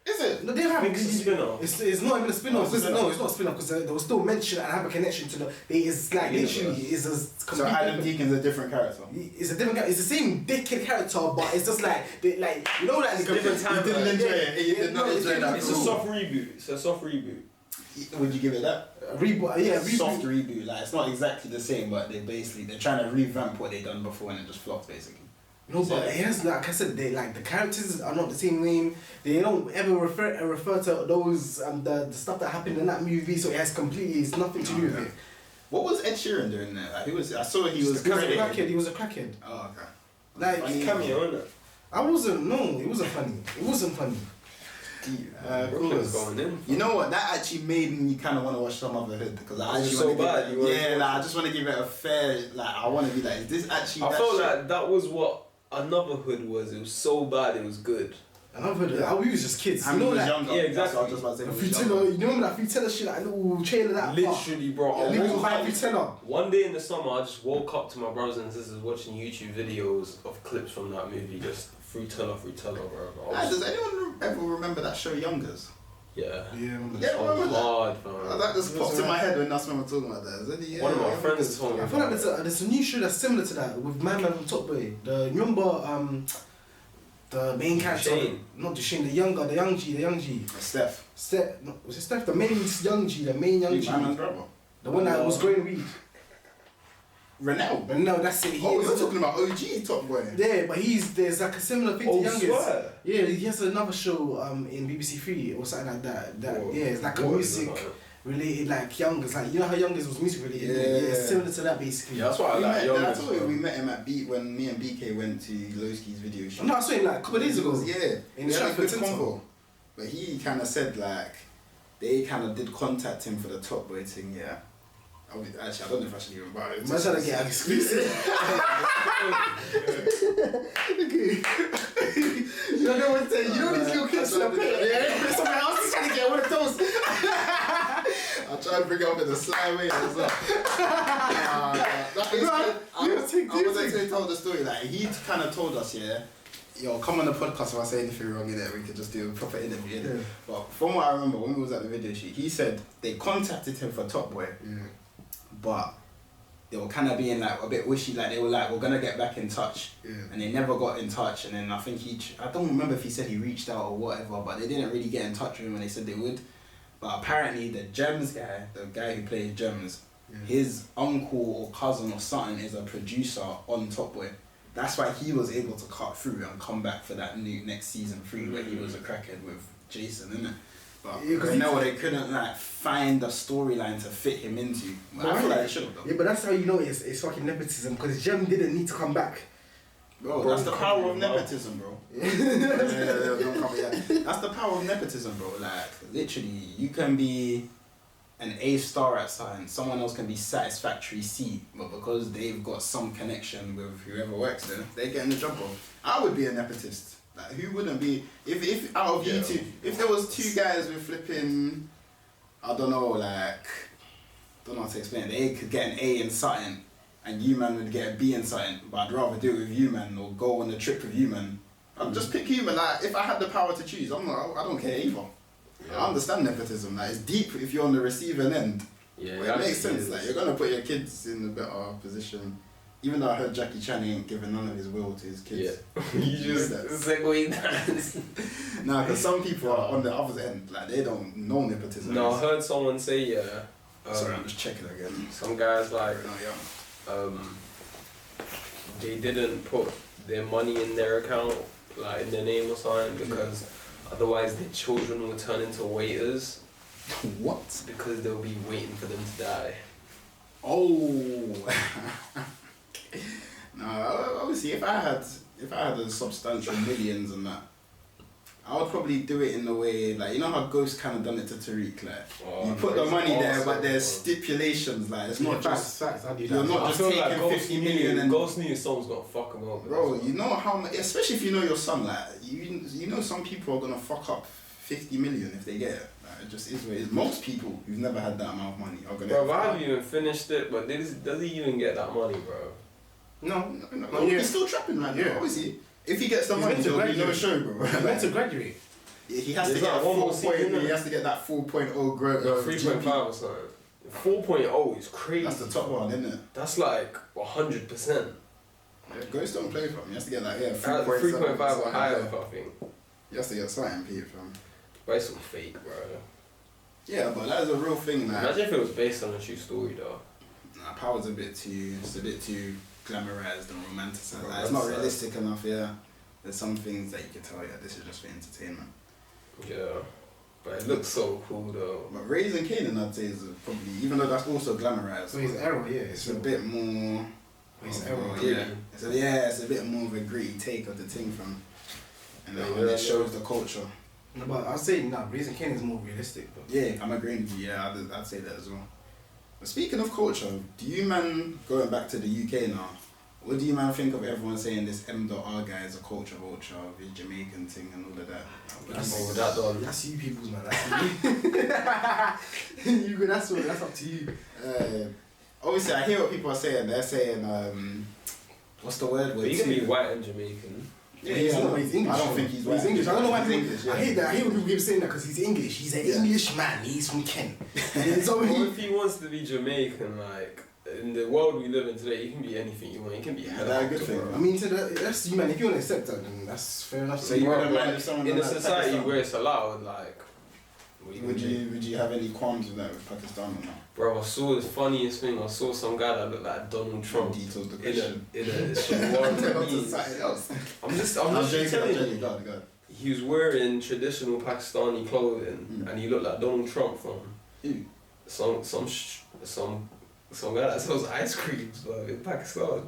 [SPEAKER 2] Is it?
[SPEAKER 3] No, they don't have.
[SPEAKER 4] It's a spin-off.
[SPEAKER 3] It's not even a spin-off.
[SPEAKER 2] Oh, it's a
[SPEAKER 3] No,
[SPEAKER 2] spin-off.
[SPEAKER 3] it's not a spin-off because they will still mention and have a connection to the. It's like literally is a.
[SPEAKER 2] So Adam Deacon's a different character.
[SPEAKER 3] It's a different guy. It's the same dickhead character, but it's just like like you know that
[SPEAKER 4] It's a different time.
[SPEAKER 2] You didn't enjoy it. You did not enjoy that.
[SPEAKER 4] It's a soft reboot. It's a soft reboot.
[SPEAKER 2] Would you give it that?
[SPEAKER 3] Reboot. Yeah, reboot.
[SPEAKER 2] Soft reboot. Like, it's not exactly the same, but they're trying to revamp what they done before and it just flopped basically.
[SPEAKER 3] No, but it has, like I said, they like the characters are not the same name. They don't ever refer to those the stuff that happened in that movie. So it has completely, it's nothing to do with it.
[SPEAKER 2] What was Ed Sheeran doing there? Like, I saw he was
[SPEAKER 3] He was a
[SPEAKER 2] credited.
[SPEAKER 3] crackhead. He was a crackhead.
[SPEAKER 2] Oh, okay.
[SPEAKER 3] Like
[SPEAKER 2] Funny.
[SPEAKER 4] Cameo, innit?
[SPEAKER 3] I wasn't. No, it wasn't funny. It wasn't funny.
[SPEAKER 4] Brooklyn's going in.
[SPEAKER 2] You know what? That actually made me kind of want to watch Sumotherhood because I
[SPEAKER 4] Was it
[SPEAKER 2] actually
[SPEAKER 4] so
[SPEAKER 2] want to
[SPEAKER 4] bad? You wanted to
[SPEAKER 2] yeah,
[SPEAKER 4] watch
[SPEAKER 2] like, I just want to give it a fair. Like, I want to be like, is this actually?
[SPEAKER 4] I
[SPEAKER 2] that
[SPEAKER 4] felt
[SPEAKER 2] shit?
[SPEAKER 4] like that was what another hood was. It was so bad, it was good.
[SPEAKER 3] And I've heard that. We was just kids.
[SPEAKER 2] And
[SPEAKER 3] You know
[SPEAKER 2] he was
[SPEAKER 3] that.
[SPEAKER 2] younger.
[SPEAKER 4] Yeah,
[SPEAKER 2] That's what I was
[SPEAKER 4] exactly.
[SPEAKER 2] just about to say.
[SPEAKER 3] The
[SPEAKER 2] he was
[SPEAKER 3] Frutilla,
[SPEAKER 2] younger.
[SPEAKER 3] you remember that Frutilla shit, that little trailer that
[SPEAKER 4] Literally, bro.
[SPEAKER 3] Yeah,
[SPEAKER 4] I
[SPEAKER 3] little
[SPEAKER 4] woke
[SPEAKER 3] five
[SPEAKER 4] up-
[SPEAKER 3] Frutilla.
[SPEAKER 4] One day in the summer, I just woke up to my brothers and sisters watching YouTube videos of clips from that movie, just Frutilla, bro. I
[SPEAKER 2] Nah,
[SPEAKER 4] was-
[SPEAKER 2] does anyone ever remember that show Youngers?
[SPEAKER 4] Yeah.
[SPEAKER 3] Yeah,
[SPEAKER 2] Yeah, I remember that.
[SPEAKER 4] Hard,
[SPEAKER 2] Oh,
[SPEAKER 4] man.
[SPEAKER 2] that just popped in my head when that's when we're talking about that. Is it? Yeah,
[SPEAKER 4] One of my
[SPEAKER 2] Youngers.
[SPEAKER 4] friends told me.
[SPEAKER 3] I feel like there's a new show that's similar to that with Man from Top Boy. You remember the main character?
[SPEAKER 4] Shane.
[SPEAKER 3] Not the Shane, the young G.
[SPEAKER 2] Steph.
[SPEAKER 3] Was it Steph? The main young G, the main young G.
[SPEAKER 2] My man's brother.
[SPEAKER 3] The one that was growing weed.
[SPEAKER 2] Renell.
[SPEAKER 3] But no, that's it.
[SPEAKER 2] Oh, we're talking about OG Top Boy.
[SPEAKER 3] Yeah, but there's like a similar thing
[SPEAKER 4] Oh,
[SPEAKER 3] to Youngest.
[SPEAKER 4] swear?
[SPEAKER 3] Yeah, he has another show in BBC Three or something like that.
[SPEAKER 4] Whoa.
[SPEAKER 3] Yeah, it's like a
[SPEAKER 4] What is it
[SPEAKER 3] music
[SPEAKER 4] like?
[SPEAKER 3] related, like Youngest. Like you know how Youngest was music related.
[SPEAKER 2] Yeah.
[SPEAKER 3] Yeah, similar to that basically.
[SPEAKER 4] Yeah, that's why I
[SPEAKER 2] We
[SPEAKER 4] like
[SPEAKER 2] met,
[SPEAKER 4] Youngest.
[SPEAKER 2] I told you
[SPEAKER 4] bro.
[SPEAKER 2] we met him at Beat when me and BK went to Lowski's video shoot.
[SPEAKER 3] No, I saw him like a couple of days ago.
[SPEAKER 2] Yeah,
[SPEAKER 3] In
[SPEAKER 2] we had a
[SPEAKER 3] Stratford
[SPEAKER 2] good
[SPEAKER 3] Centre.
[SPEAKER 2] convo. But he kind of said like, they kind of did contact him for the Top Boy thing, yeah. Actually, I don't know if I should even buy it.
[SPEAKER 3] Man trying to get an exclusive. You know what I'm saying? You know these little kids that play. Yeah, someone else is trying to get one of those.
[SPEAKER 2] I'll try and bring it up in a sly way as well. I was actually told the story, like, he kind of told us, yeah, yo, come on the podcast if I say anything wrong in there, we could just do a proper interview.
[SPEAKER 3] Yeah.
[SPEAKER 2] But from what I remember, when we was at the video shoot, he said they contacted him for Top Boy, but they were kind of being like a bit wishy, like they were like, we're gonna get back in touch, and they never got in touch. And then I think I don't remember if he said he reached out or whatever, but they didn't really get in touch with him when they said they would. But apparently the Gems guy, the guy who plays Gems, his uncle or cousin or something is a producer on Top Boy. That's why he was able to cut through and come back for that new next season 3 where he was a crackhead with Jason, innit? But they couldn't like find a storyline to fit him into. I feel like they should have done.
[SPEAKER 3] Yeah, but that's how you know it's fucking nepotism, because Jem didn't need to come back.
[SPEAKER 2] Bro, that's the power of nepotism, bro. That's the power of nepotism, bro. Like, literally, you can be an A star at something, someone else can be satisfactory C, but because they've got some connection with whoever works there, they're getting the job, bro. I would be a nepotist. Like, who wouldn't be? If out of you two, if there was 2 guys with flipping, I don't know, like, don't know how to explain it. They could get an A in something, and you man would get a B in something, but I'd rather do it with you man or go on the trip with you man. I'd just pick you man. Like, if I had the power to choose, I don't care either. Yeah. I understand nepotism. Like, it's deep if you're on the receiving end. Yeah, but it makes sense. Like, you're gonna put your kids in a better position. Even though I heard Jackie Chan ain't giving none of his will to his kids.
[SPEAKER 4] Yeah. You just segue that.
[SPEAKER 2] Nah, because some people are on the other end. Like, they don't know nepotism.
[SPEAKER 4] No, I heard someone say
[SPEAKER 2] sorry, I'm just checking again.
[SPEAKER 4] Some guys like they didn't put their money in their account, like in their name or something, because otherwise their children will turn into waiters.
[SPEAKER 2] What?
[SPEAKER 4] Because they'll be waiting for them to die.
[SPEAKER 2] Oh. No, obviously if I had a substantial millions and that, I would probably do it in the way, like, you know how Ghost kind of done it to Tariq, like, you put the money there, but there's stipulations, like, it's not just, you're not just taking like 50 million and...
[SPEAKER 4] Ghost knew someone's gonna fuck him up.
[SPEAKER 2] Bro, you know how much, especially if you know your son, like, you know some people are gonna fuck up 50 million if they get it. Like, it just is what it is. Most people who've never had that amount of money are gonna...
[SPEAKER 4] Bro, I haven't even finished it, but does he even get that money, bro?
[SPEAKER 2] No. He's still trapping, man. Yeah. Obviously, if he gets the money, there'll be no show, bro.
[SPEAKER 3] He's meant to graduate.
[SPEAKER 2] Yeah, he has to get he has to get that 4.0 growth.
[SPEAKER 4] 3.5 or something. 4.0 is crazy.
[SPEAKER 2] That's the top one, isn't it?
[SPEAKER 4] That's like 100%.
[SPEAKER 2] Yeah, Ghost don't play for him. He has to get like
[SPEAKER 4] 3.5 or higher, I think.
[SPEAKER 2] He has to get something paid from.
[SPEAKER 4] But it's some fake, bro.
[SPEAKER 2] Yeah, but that is a real thing. Like,
[SPEAKER 4] imagine if it was based on a true story, though.
[SPEAKER 2] Nah, Power's a bit too glamorized and romanticized. Like, it's not realistic enough. Yeah, there's some things that you can tell. Yeah, this is just for entertainment.
[SPEAKER 4] Yeah, but it looks so cool though.
[SPEAKER 2] But Raising Kanan, I'd say, is probably, even though that's also glamorized.
[SPEAKER 3] So his error, yeah,
[SPEAKER 2] it's a bit more.
[SPEAKER 3] His error,
[SPEAKER 2] yeah. It's a bit more of a gritty take of the thing from, and it shows the culture.
[SPEAKER 3] No, but I'd say Raising Kanan is more realistic. But
[SPEAKER 2] yeah, I'm agreeing with you. Yeah, I'd say that as well. But speaking of culture, do you man, going back to the UK now, what do you man think of everyone saying this M.R guy is a culture vulture, the Jamaican thing and all of that?
[SPEAKER 3] That's you people's man. That's you. That's up to you.
[SPEAKER 2] Obviously, I hear what people are saying. They're saying, what's the word?
[SPEAKER 4] But you can be white and Jamaican.
[SPEAKER 2] Yeah, he's English. I don't think he's white.
[SPEAKER 3] He's English. I don't know why people.
[SPEAKER 2] English, yeah.
[SPEAKER 3] I hate that. I hate when people keep saying that because he's English. He's an English man. He's from Kent.
[SPEAKER 4] So if he wants to be Jamaican, like, in the world we live in today, you can be anything you want. You can be
[SPEAKER 2] a good thing.
[SPEAKER 3] I mean, that's you, man. If you want to accept that, then that's fair enough.
[SPEAKER 2] So you wouldn't mind if someone
[SPEAKER 4] in a society where it's allowed, like,
[SPEAKER 2] would you have any qualms with that with Pakistan or not?
[SPEAKER 4] Bro, I saw the funniest thing. I saw some guy that looked like Donald Trump in a shalwar. I'm just telling you.
[SPEAKER 2] God.
[SPEAKER 4] He was wearing traditional Pakistani clothing, and he looked like Donald Trump from some guy that sells ice creams, bro, in Pakistan.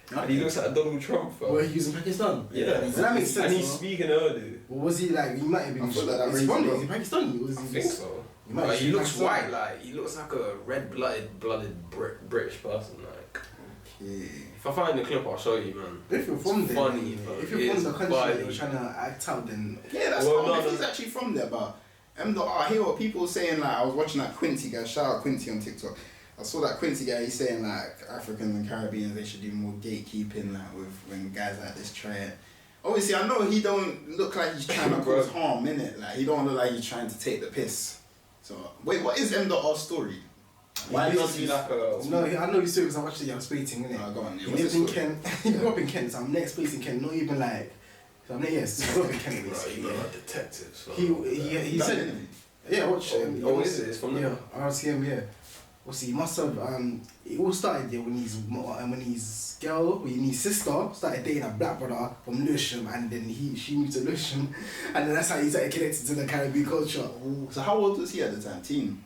[SPEAKER 4] Okay. And he looks like Donald Trump, bro.
[SPEAKER 3] Where he was in Pakistan?
[SPEAKER 4] Yeah.
[SPEAKER 3] So that makes sense.
[SPEAKER 4] And he's speaking Urdu.
[SPEAKER 3] Well, was he like, he might have been...
[SPEAKER 2] I feel like that
[SPEAKER 3] is he Pakistani?
[SPEAKER 4] I think so. He looks white, like, he looks like a red-blooded British person, like.
[SPEAKER 2] Okay.
[SPEAKER 4] If I find the clip, I'll show you, man.
[SPEAKER 3] If you're from there,
[SPEAKER 4] funny,
[SPEAKER 3] if you're from the country that you're trying to act out, then...
[SPEAKER 2] Yeah, that's fine if he's actually from there, but... I hear what people are saying, like, I was watching that Quincy guy, shout out Quincy on TikTok. I saw that Quincy guy, he's saying like Africans and Caribbeans, they should do more gatekeeping, like with when guys like this try it. Obviously, I know he don't look like he's trying to cause harm, innit? Like, he don't look like he's trying to take the piss. So, wait, what is M.R's story?
[SPEAKER 4] Why does he like a...
[SPEAKER 3] No, I know his story because I watched the Young Spating, innit?
[SPEAKER 2] Go on,
[SPEAKER 3] he lived in Kent, he grew up in Kent, so I'm next place in Kent, not even like... So I'm next, he grew up in Kent, basically.
[SPEAKER 4] Bro, you got a detective, so...
[SPEAKER 3] He said... Yeah, watch it.
[SPEAKER 4] Oh, is it? It's from
[SPEAKER 3] yeah,
[SPEAKER 4] there?
[SPEAKER 3] RTM, yeah. Well, see, he must have, it all started there when his girl, when his sister started dating a black brother from Lewisham, and then she moved to Lewisham, and then that's how he started connected to the Caribbean culture.
[SPEAKER 2] Ooh. So how old was he at the time? Teen?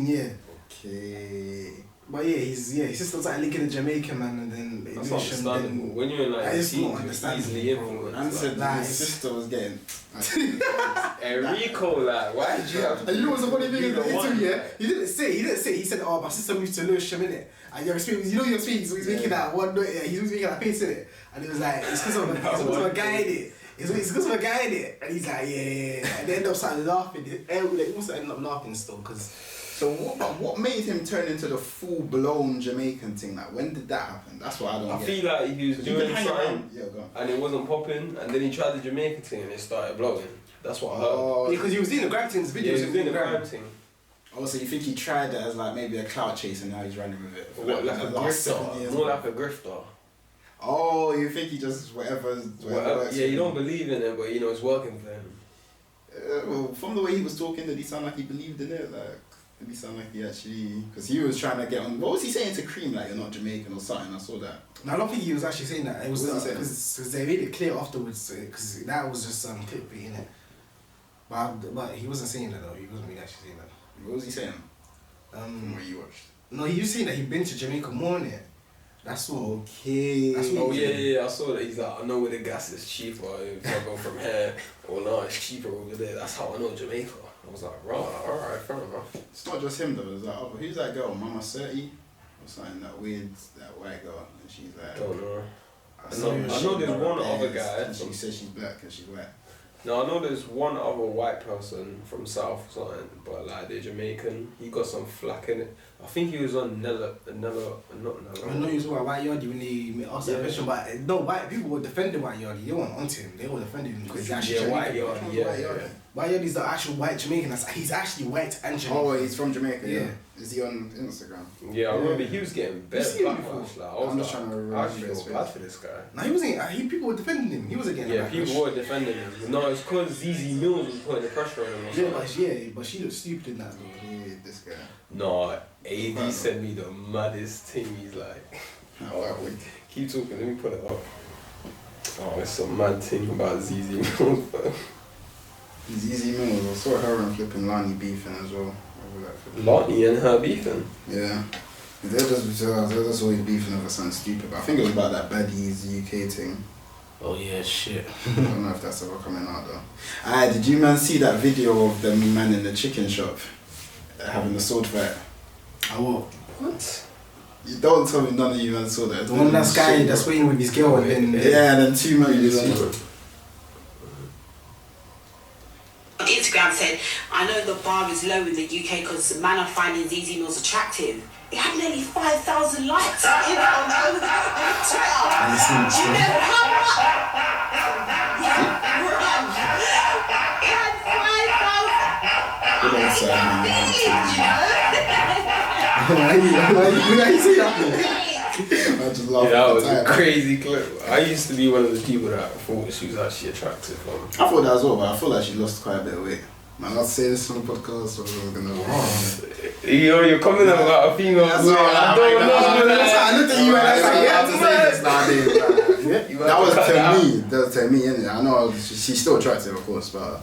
[SPEAKER 3] Yeah.
[SPEAKER 2] Okay.
[SPEAKER 3] But yeah, his sister started linking a Jamaican man, and then
[SPEAKER 4] That's
[SPEAKER 3] Lewisham,
[SPEAKER 4] understandable.
[SPEAKER 3] then
[SPEAKER 4] When you're in like
[SPEAKER 3] that is
[SPEAKER 4] teens,
[SPEAKER 3] not
[SPEAKER 4] you're
[SPEAKER 3] understandable,
[SPEAKER 4] easily
[SPEAKER 3] bro.
[SPEAKER 4] influenced.
[SPEAKER 2] And said
[SPEAKER 3] Like,
[SPEAKER 2] his sister was getting.
[SPEAKER 4] Enrico, like, why did you have to?
[SPEAKER 3] And you know what's the funny thing in the
[SPEAKER 4] be one,
[SPEAKER 3] interview, yeah?
[SPEAKER 4] like?
[SPEAKER 3] He didn't say, he said, oh, my sister moved to Lewisham, innit? And your experience, you know your experience, so he's making that one note, yeah, he was making that pace, innit? And he was like, it's because of a guy in it. It's because of a guy in it. And he's like, yeah. And they end up starting laughing. They also ended up laughing still, because...
[SPEAKER 2] So what made him turn into the full-blown Jamaican thing? Like, when did that happen? That's what I don't
[SPEAKER 4] I
[SPEAKER 2] get.
[SPEAKER 4] feel like he was doing something
[SPEAKER 2] Yeah, go on.
[SPEAKER 4] and it wasn't popping, and then he tried the Jamaican thing and it started blowing. That's what I heard.
[SPEAKER 2] Oh,
[SPEAKER 3] Because he was doing the grime thing, his videos,
[SPEAKER 4] Yeah, he was doing the grime thing.
[SPEAKER 2] oh, so you think he tried it as like maybe a clout chase and now he's running with it?
[SPEAKER 4] What, like a
[SPEAKER 2] the last 7
[SPEAKER 4] grifter?
[SPEAKER 2] years?
[SPEAKER 4] More like a grifter.
[SPEAKER 2] Oh, you think he just whatever works
[SPEAKER 4] Yeah,
[SPEAKER 2] for
[SPEAKER 4] you don't
[SPEAKER 2] him.
[SPEAKER 4] believe in it, but you know it's working for him.
[SPEAKER 2] Well, from the way he was talking, did he sound like he believed in it? Like, did he sound like he actually... Because he was trying to get on... What was he saying to Cream? Like, you're not Jamaican or something? I saw that.
[SPEAKER 3] No, I don't think he was actually saying that. It was
[SPEAKER 2] What was he saying?
[SPEAKER 3] because they made it clear afterwards, because that was just clickbait, innit? But he wasn't saying that though. He wasn't really actually saying that.
[SPEAKER 2] What was he saying? From what you watched?
[SPEAKER 3] No, he was saying that he'd been to Jamaica more, innit? That's all.
[SPEAKER 2] Okay.
[SPEAKER 3] That's what
[SPEAKER 4] Oh yeah, I saw that. He's like, I know where the gas is cheaper if I go from here, or no, it's cheaper over there. That's how I know Jamaica. I was like, right, alright, fair enough.
[SPEAKER 2] It's not just him though. It's like, oh, who's that girl? Mama 30? Or something, that weird, that white girl. And she's like...
[SPEAKER 4] Don't know.
[SPEAKER 2] I
[SPEAKER 4] know there's one other guy.
[SPEAKER 2] And she says she's black and she's white.
[SPEAKER 4] No, I know there's one other white person from South or something, but like they're Jamaican. He got some flack in it. I think he was on Nella,
[SPEAKER 3] I know he was talking about White Yardie when they asked that question, but no, white people were defending White Yardie. They weren't onto him. They were defending him because he's actually
[SPEAKER 4] White
[SPEAKER 3] Jamaican.
[SPEAKER 4] Yardie, yeah.
[SPEAKER 3] White Yardie's the actual white Jamaican. He's actually white and Jamaican.
[SPEAKER 2] Oh, he's from Jamaica, yeah.
[SPEAKER 3] Yeah.
[SPEAKER 2] Is he on Instagram?
[SPEAKER 4] Yeah, I remember he was getting bad
[SPEAKER 3] seen him
[SPEAKER 4] backlash. Like, I
[SPEAKER 2] I'm
[SPEAKER 4] was
[SPEAKER 2] just trying to
[SPEAKER 4] like, I
[SPEAKER 2] remember
[SPEAKER 4] actually
[SPEAKER 2] his
[SPEAKER 4] feel bad
[SPEAKER 2] face.
[SPEAKER 4] for this guy.
[SPEAKER 3] No, he wasn't. People were defending him. He wasn't getting
[SPEAKER 4] Yeah,
[SPEAKER 3] a backlash.
[SPEAKER 4] people were defending him. No, it's because ZZ Mills was putting the pressure on him. Or something.
[SPEAKER 3] But she looked stupid in that though.
[SPEAKER 2] Yeah, this guy.
[SPEAKER 4] No, AD sent me the maddest thing. He's like,
[SPEAKER 2] Oh,
[SPEAKER 4] keep talking, let me put it up. Oh, it's a mad thing about ZZ Mills.
[SPEAKER 2] He's Easy Mills. I saw her and flipping Lani beefing as well.
[SPEAKER 4] Lottie and her beefing.
[SPEAKER 2] Yeah. They're just always beefing over something stupid. But I think it was about that Baddies UK thing.
[SPEAKER 3] Oh yeah, shit.
[SPEAKER 2] I don't know if that's ever coming out though. Did you man see that video of the man in the chicken shop having the sword fight?
[SPEAKER 4] What?
[SPEAKER 2] You don't tell me none of you man saw that.
[SPEAKER 3] The one that's guy that's waiting with his girl and then
[SPEAKER 2] Yeah, and then 2 men.
[SPEAKER 5] Instagram said, I know the bar is low in the UK because men are finding ZZ Mills attractive. It had nearly 5,000 likes on Twitter. Do you know how much? It had 5,000.
[SPEAKER 3] Why you say that?
[SPEAKER 2] I just laughed
[SPEAKER 4] Yeah, that
[SPEAKER 2] at
[SPEAKER 4] was
[SPEAKER 2] the
[SPEAKER 4] a
[SPEAKER 2] time.
[SPEAKER 4] crazy clip. I used to be one of the people that thought she was actually attractive.
[SPEAKER 2] I thought that as well, but I feel like she lost quite a bit of weight. Man, I'll say this on the podcast, so I'm gonna.
[SPEAKER 4] You're coming about a female. I don't know.
[SPEAKER 2] I looked at you and I was like, yeah, to say this nowadays. That was to me, innit? I know she's still attractive, of course, but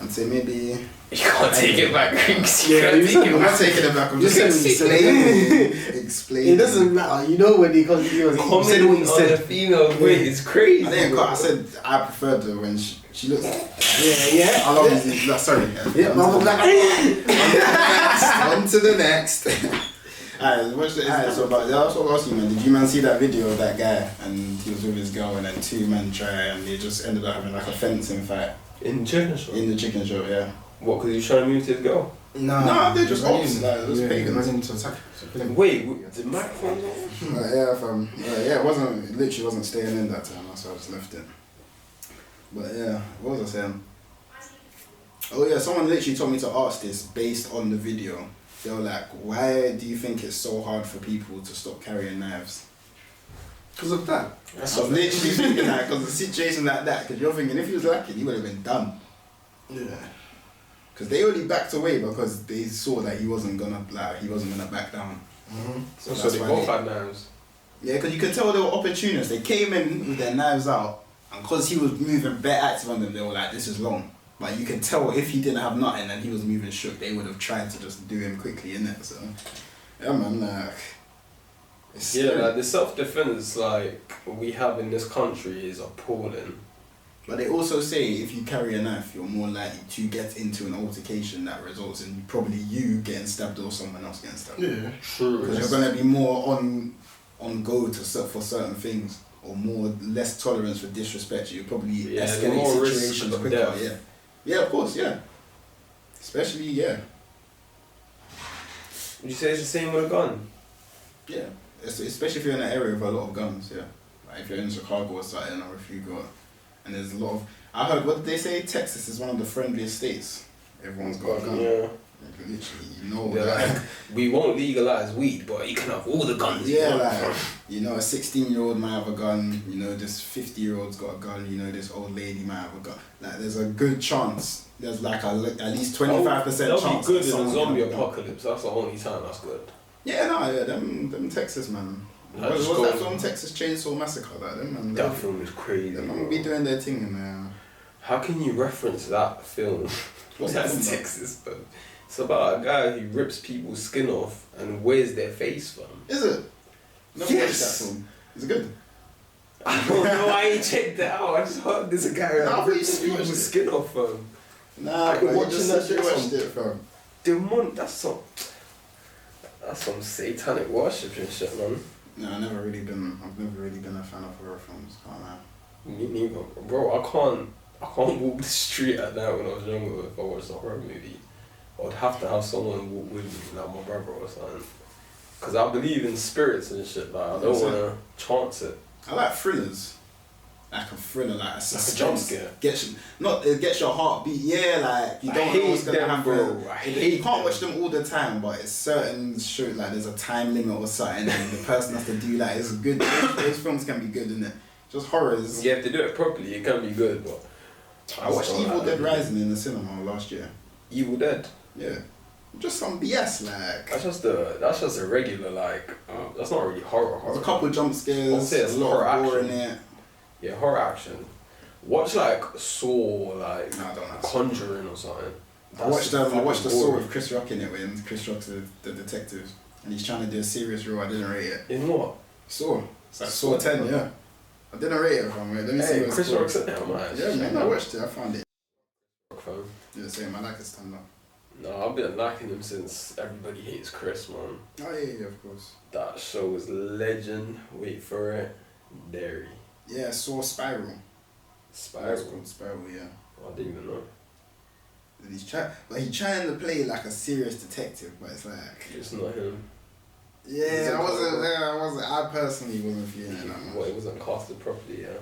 [SPEAKER 2] I'd say maybe.
[SPEAKER 4] You can't take it back, Creeks.
[SPEAKER 2] I'm not taking it back. I'm just saying. Explain.
[SPEAKER 3] It doesn't matter. You know when he comes, he said what he
[SPEAKER 4] Commenting on a
[SPEAKER 3] said.
[SPEAKER 4] female weight is crazy.
[SPEAKER 2] I didn't cut. I said I preferred her when she looks.
[SPEAKER 3] Yeah.
[SPEAKER 2] I love these. Sorry.
[SPEAKER 3] Yeah,
[SPEAKER 2] On to the next. Alright, what's the so about that's what I was asking, man. Did you man see that video of that guy and he was with his girl and then 2 men try and they just ended up having like a fencing fight
[SPEAKER 4] In the chicken shop?
[SPEAKER 2] in the chicken shop, yeah.
[SPEAKER 4] What, because he was trying to move to his girl?
[SPEAKER 2] No, they're just ops, like, those pagans.
[SPEAKER 4] Wait, the microphone's on?
[SPEAKER 2] Yeah, it literally wasn't staying in that time, so I just left it. But yeah, what was I saying? Oh yeah, someone literally told me to ask this based on the video. They were like, why do you think it's so hard for people to stop carrying knives?
[SPEAKER 3] Because of that.
[SPEAKER 2] I was literally thinking that, because of a situation like that, because you're thinking if he was lacking, he would have been done.
[SPEAKER 3] Yeah.
[SPEAKER 2] Because they only backed away because they saw that he wasn't gonna back down.
[SPEAKER 3] Mm-hmm.
[SPEAKER 4] So
[SPEAKER 2] that's
[SPEAKER 4] they
[SPEAKER 2] why
[SPEAKER 4] both had knives.
[SPEAKER 2] Yeah, because you could tell they were opportunists. They came in with their knives out, and because he was moving bare active on them, they were like, "This is long." But you can tell if he didn't have nothing and he was moving shook, they would have tried to just do him quickly, innit? So, yeah, man, it's
[SPEAKER 4] Yeah,
[SPEAKER 2] scary.
[SPEAKER 4] like the self-defense like we have in this country is appalling.
[SPEAKER 2] But they also say if you carry a knife, you're more likely to get into an altercation that results in probably you getting stabbed or someone else getting stabbed.
[SPEAKER 3] Yeah.
[SPEAKER 4] True.
[SPEAKER 2] Because you're gonna be more on go for certain things, or less tolerance for disrespect. You probably
[SPEAKER 4] Yeah,
[SPEAKER 2] escalate
[SPEAKER 4] more risk
[SPEAKER 2] situations
[SPEAKER 4] of
[SPEAKER 2] quicker.
[SPEAKER 4] death.
[SPEAKER 2] Yeah, yeah, of course, yeah. Especially, yeah,
[SPEAKER 4] Would you say it's the same with a gun?
[SPEAKER 2] yeah. Especially if you're in an area with a lot of guns, yeah. Like if you're in Chicago or something, or if you got, and there's a lot of. I heard, what did they say? Texas is one of the friendliest states. Everyone's got a gun.
[SPEAKER 4] Yeah.
[SPEAKER 2] Like, literally, you know.
[SPEAKER 4] They're
[SPEAKER 2] Like,
[SPEAKER 4] like, we won't legalize weed, but you can have all the guns. you
[SPEAKER 2] yeah,
[SPEAKER 4] want.
[SPEAKER 2] like, you know, a 16-year-old might have a gun, you know, this 50-year-old's got a gun, you know, this old lady might have a gun. Like, there's a good chance, there's like at least 25%
[SPEAKER 4] That'll
[SPEAKER 2] chance.
[SPEAKER 4] be good
[SPEAKER 2] that
[SPEAKER 4] in a
[SPEAKER 2] someone
[SPEAKER 4] zombie
[SPEAKER 2] can have a gun.
[SPEAKER 4] apocalypse. That's the only time that's good.
[SPEAKER 2] Yeah, no, yeah, them Texas, man.
[SPEAKER 4] Like,
[SPEAKER 2] What's
[SPEAKER 4] just
[SPEAKER 2] that
[SPEAKER 4] go-
[SPEAKER 2] film, Texas Chainsaw Massacre? Like, them, man.
[SPEAKER 4] That film is crazy.
[SPEAKER 2] Them man
[SPEAKER 4] bro.
[SPEAKER 2] will be doing their thing in there.
[SPEAKER 4] How can you reference that film?
[SPEAKER 2] What's that
[SPEAKER 4] That's
[SPEAKER 2] film about?
[SPEAKER 4] Texas, but it's about a guy who rips people's skin off and wears their face, fam.
[SPEAKER 2] Is it? Never
[SPEAKER 4] Yes.
[SPEAKER 2] watched that film. Is it good?
[SPEAKER 4] I don't know, I ain't checked that out. I just heard there's a guy
[SPEAKER 2] Nah, I
[SPEAKER 4] who
[SPEAKER 2] thought you
[SPEAKER 4] rips
[SPEAKER 2] said you watched
[SPEAKER 4] people's
[SPEAKER 2] it.
[SPEAKER 4] skin off, fam.
[SPEAKER 2] Nah,
[SPEAKER 4] I've been
[SPEAKER 2] bro, you
[SPEAKER 4] watching
[SPEAKER 2] just
[SPEAKER 4] that
[SPEAKER 2] said you
[SPEAKER 4] shit
[SPEAKER 2] watched
[SPEAKER 4] on-
[SPEAKER 2] it, fam.
[SPEAKER 4] That's some satanic worship and shit, man.
[SPEAKER 2] No, I've never really been a fan of horror films. Can't lie.
[SPEAKER 4] Me neither, bro. I can't walk the street at night when I was younger if I watched a horror movie. I would have to have someone walk with me, like my brother or something. Cause I believe in spirits and shit. Like I don't
[SPEAKER 2] Yes,
[SPEAKER 4] wanna chance it.
[SPEAKER 2] I like thrillers. Like a thriller, like a suspense.
[SPEAKER 4] jump scare.
[SPEAKER 2] It gets your heart beat. Yeah, like you
[SPEAKER 4] I
[SPEAKER 2] don't know
[SPEAKER 4] hate
[SPEAKER 2] what's gonna
[SPEAKER 4] them,
[SPEAKER 2] happen.
[SPEAKER 4] bro. I
[SPEAKER 2] You
[SPEAKER 4] hate
[SPEAKER 2] can't
[SPEAKER 4] them.
[SPEAKER 2] watch them all the time, but it's certain shows like there's a time limit or something, and the person has to do like it's good. Those films can be good, innit? Just horrors.
[SPEAKER 4] You have to do it properly. It can be good, but
[SPEAKER 2] I watched
[SPEAKER 4] don't
[SPEAKER 2] Evil
[SPEAKER 4] like
[SPEAKER 2] Dead
[SPEAKER 4] them.
[SPEAKER 2] Rising in the cinema last year.
[SPEAKER 4] Evil Dead.
[SPEAKER 2] Yeah, just some BS. Like
[SPEAKER 4] That's just a regular like. That's not really horror.
[SPEAKER 2] there's a couple jump
[SPEAKER 4] I'll
[SPEAKER 2] scares.
[SPEAKER 4] say it's
[SPEAKER 2] a lot
[SPEAKER 4] horror
[SPEAKER 2] of gore
[SPEAKER 4] action.
[SPEAKER 2] in it.
[SPEAKER 4] Yeah, horror action. Watch like Saw, like
[SPEAKER 2] No, I don't like Saw.
[SPEAKER 4] Conjuring or something.
[SPEAKER 2] I watched the
[SPEAKER 4] fucking
[SPEAKER 2] Saw
[SPEAKER 4] boring.
[SPEAKER 2] with Chris Rock in it when Chris Rock's the detective and he's trying to do a serious role. I didn't rate it.
[SPEAKER 4] In what?
[SPEAKER 2] Saw.
[SPEAKER 4] It's like
[SPEAKER 2] Saw 10, yeah. I didn't rate it from it. Let me see
[SPEAKER 4] Hey,
[SPEAKER 2] what
[SPEAKER 4] Chris
[SPEAKER 2] score.
[SPEAKER 4] Rock's in there, man.
[SPEAKER 2] Yeah, man, I watched it. I found it.
[SPEAKER 4] Fam.
[SPEAKER 2] Yeah, same. I like his stand up.
[SPEAKER 4] No, I've been liking him since Everybody Hates Chris, man.
[SPEAKER 2] Oh yeah, of course.
[SPEAKER 4] That show is legend. Wait for it. Dairy.
[SPEAKER 2] Yeah, Saw Spiral. It's
[SPEAKER 4] Spiral.
[SPEAKER 2] called Spiral, yeah.
[SPEAKER 4] I didn't even know.
[SPEAKER 2] And he's trying to play like a serious detective, but it's like
[SPEAKER 4] It's not him.
[SPEAKER 2] yeah, I personally wasn't feeling it that much.
[SPEAKER 4] Well, it wasn't casted properly, yeah.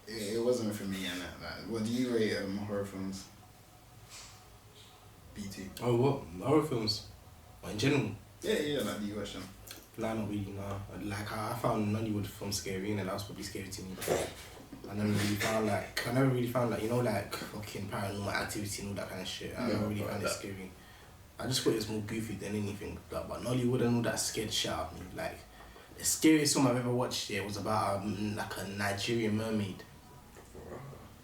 [SPEAKER 2] It wasn't for me, and like, what do you rate horror films? BT.
[SPEAKER 3] Oh, what? Horror films? Or in general?
[SPEAKER 2] Yeah, like do you watch them?
[SPEAKER 3] Nah, not really, nah. Like, I found Nollywood film scary, and that was probably scary to me. I never really found like, you know, like fucking paranormal activity and all that kind of shit. I never really found it scary. I just thought it was more goofy than anything. But Nollywood and all that scared shit out of me. Like, the scariest film I've ever watched was about like a Nigerian mermaid.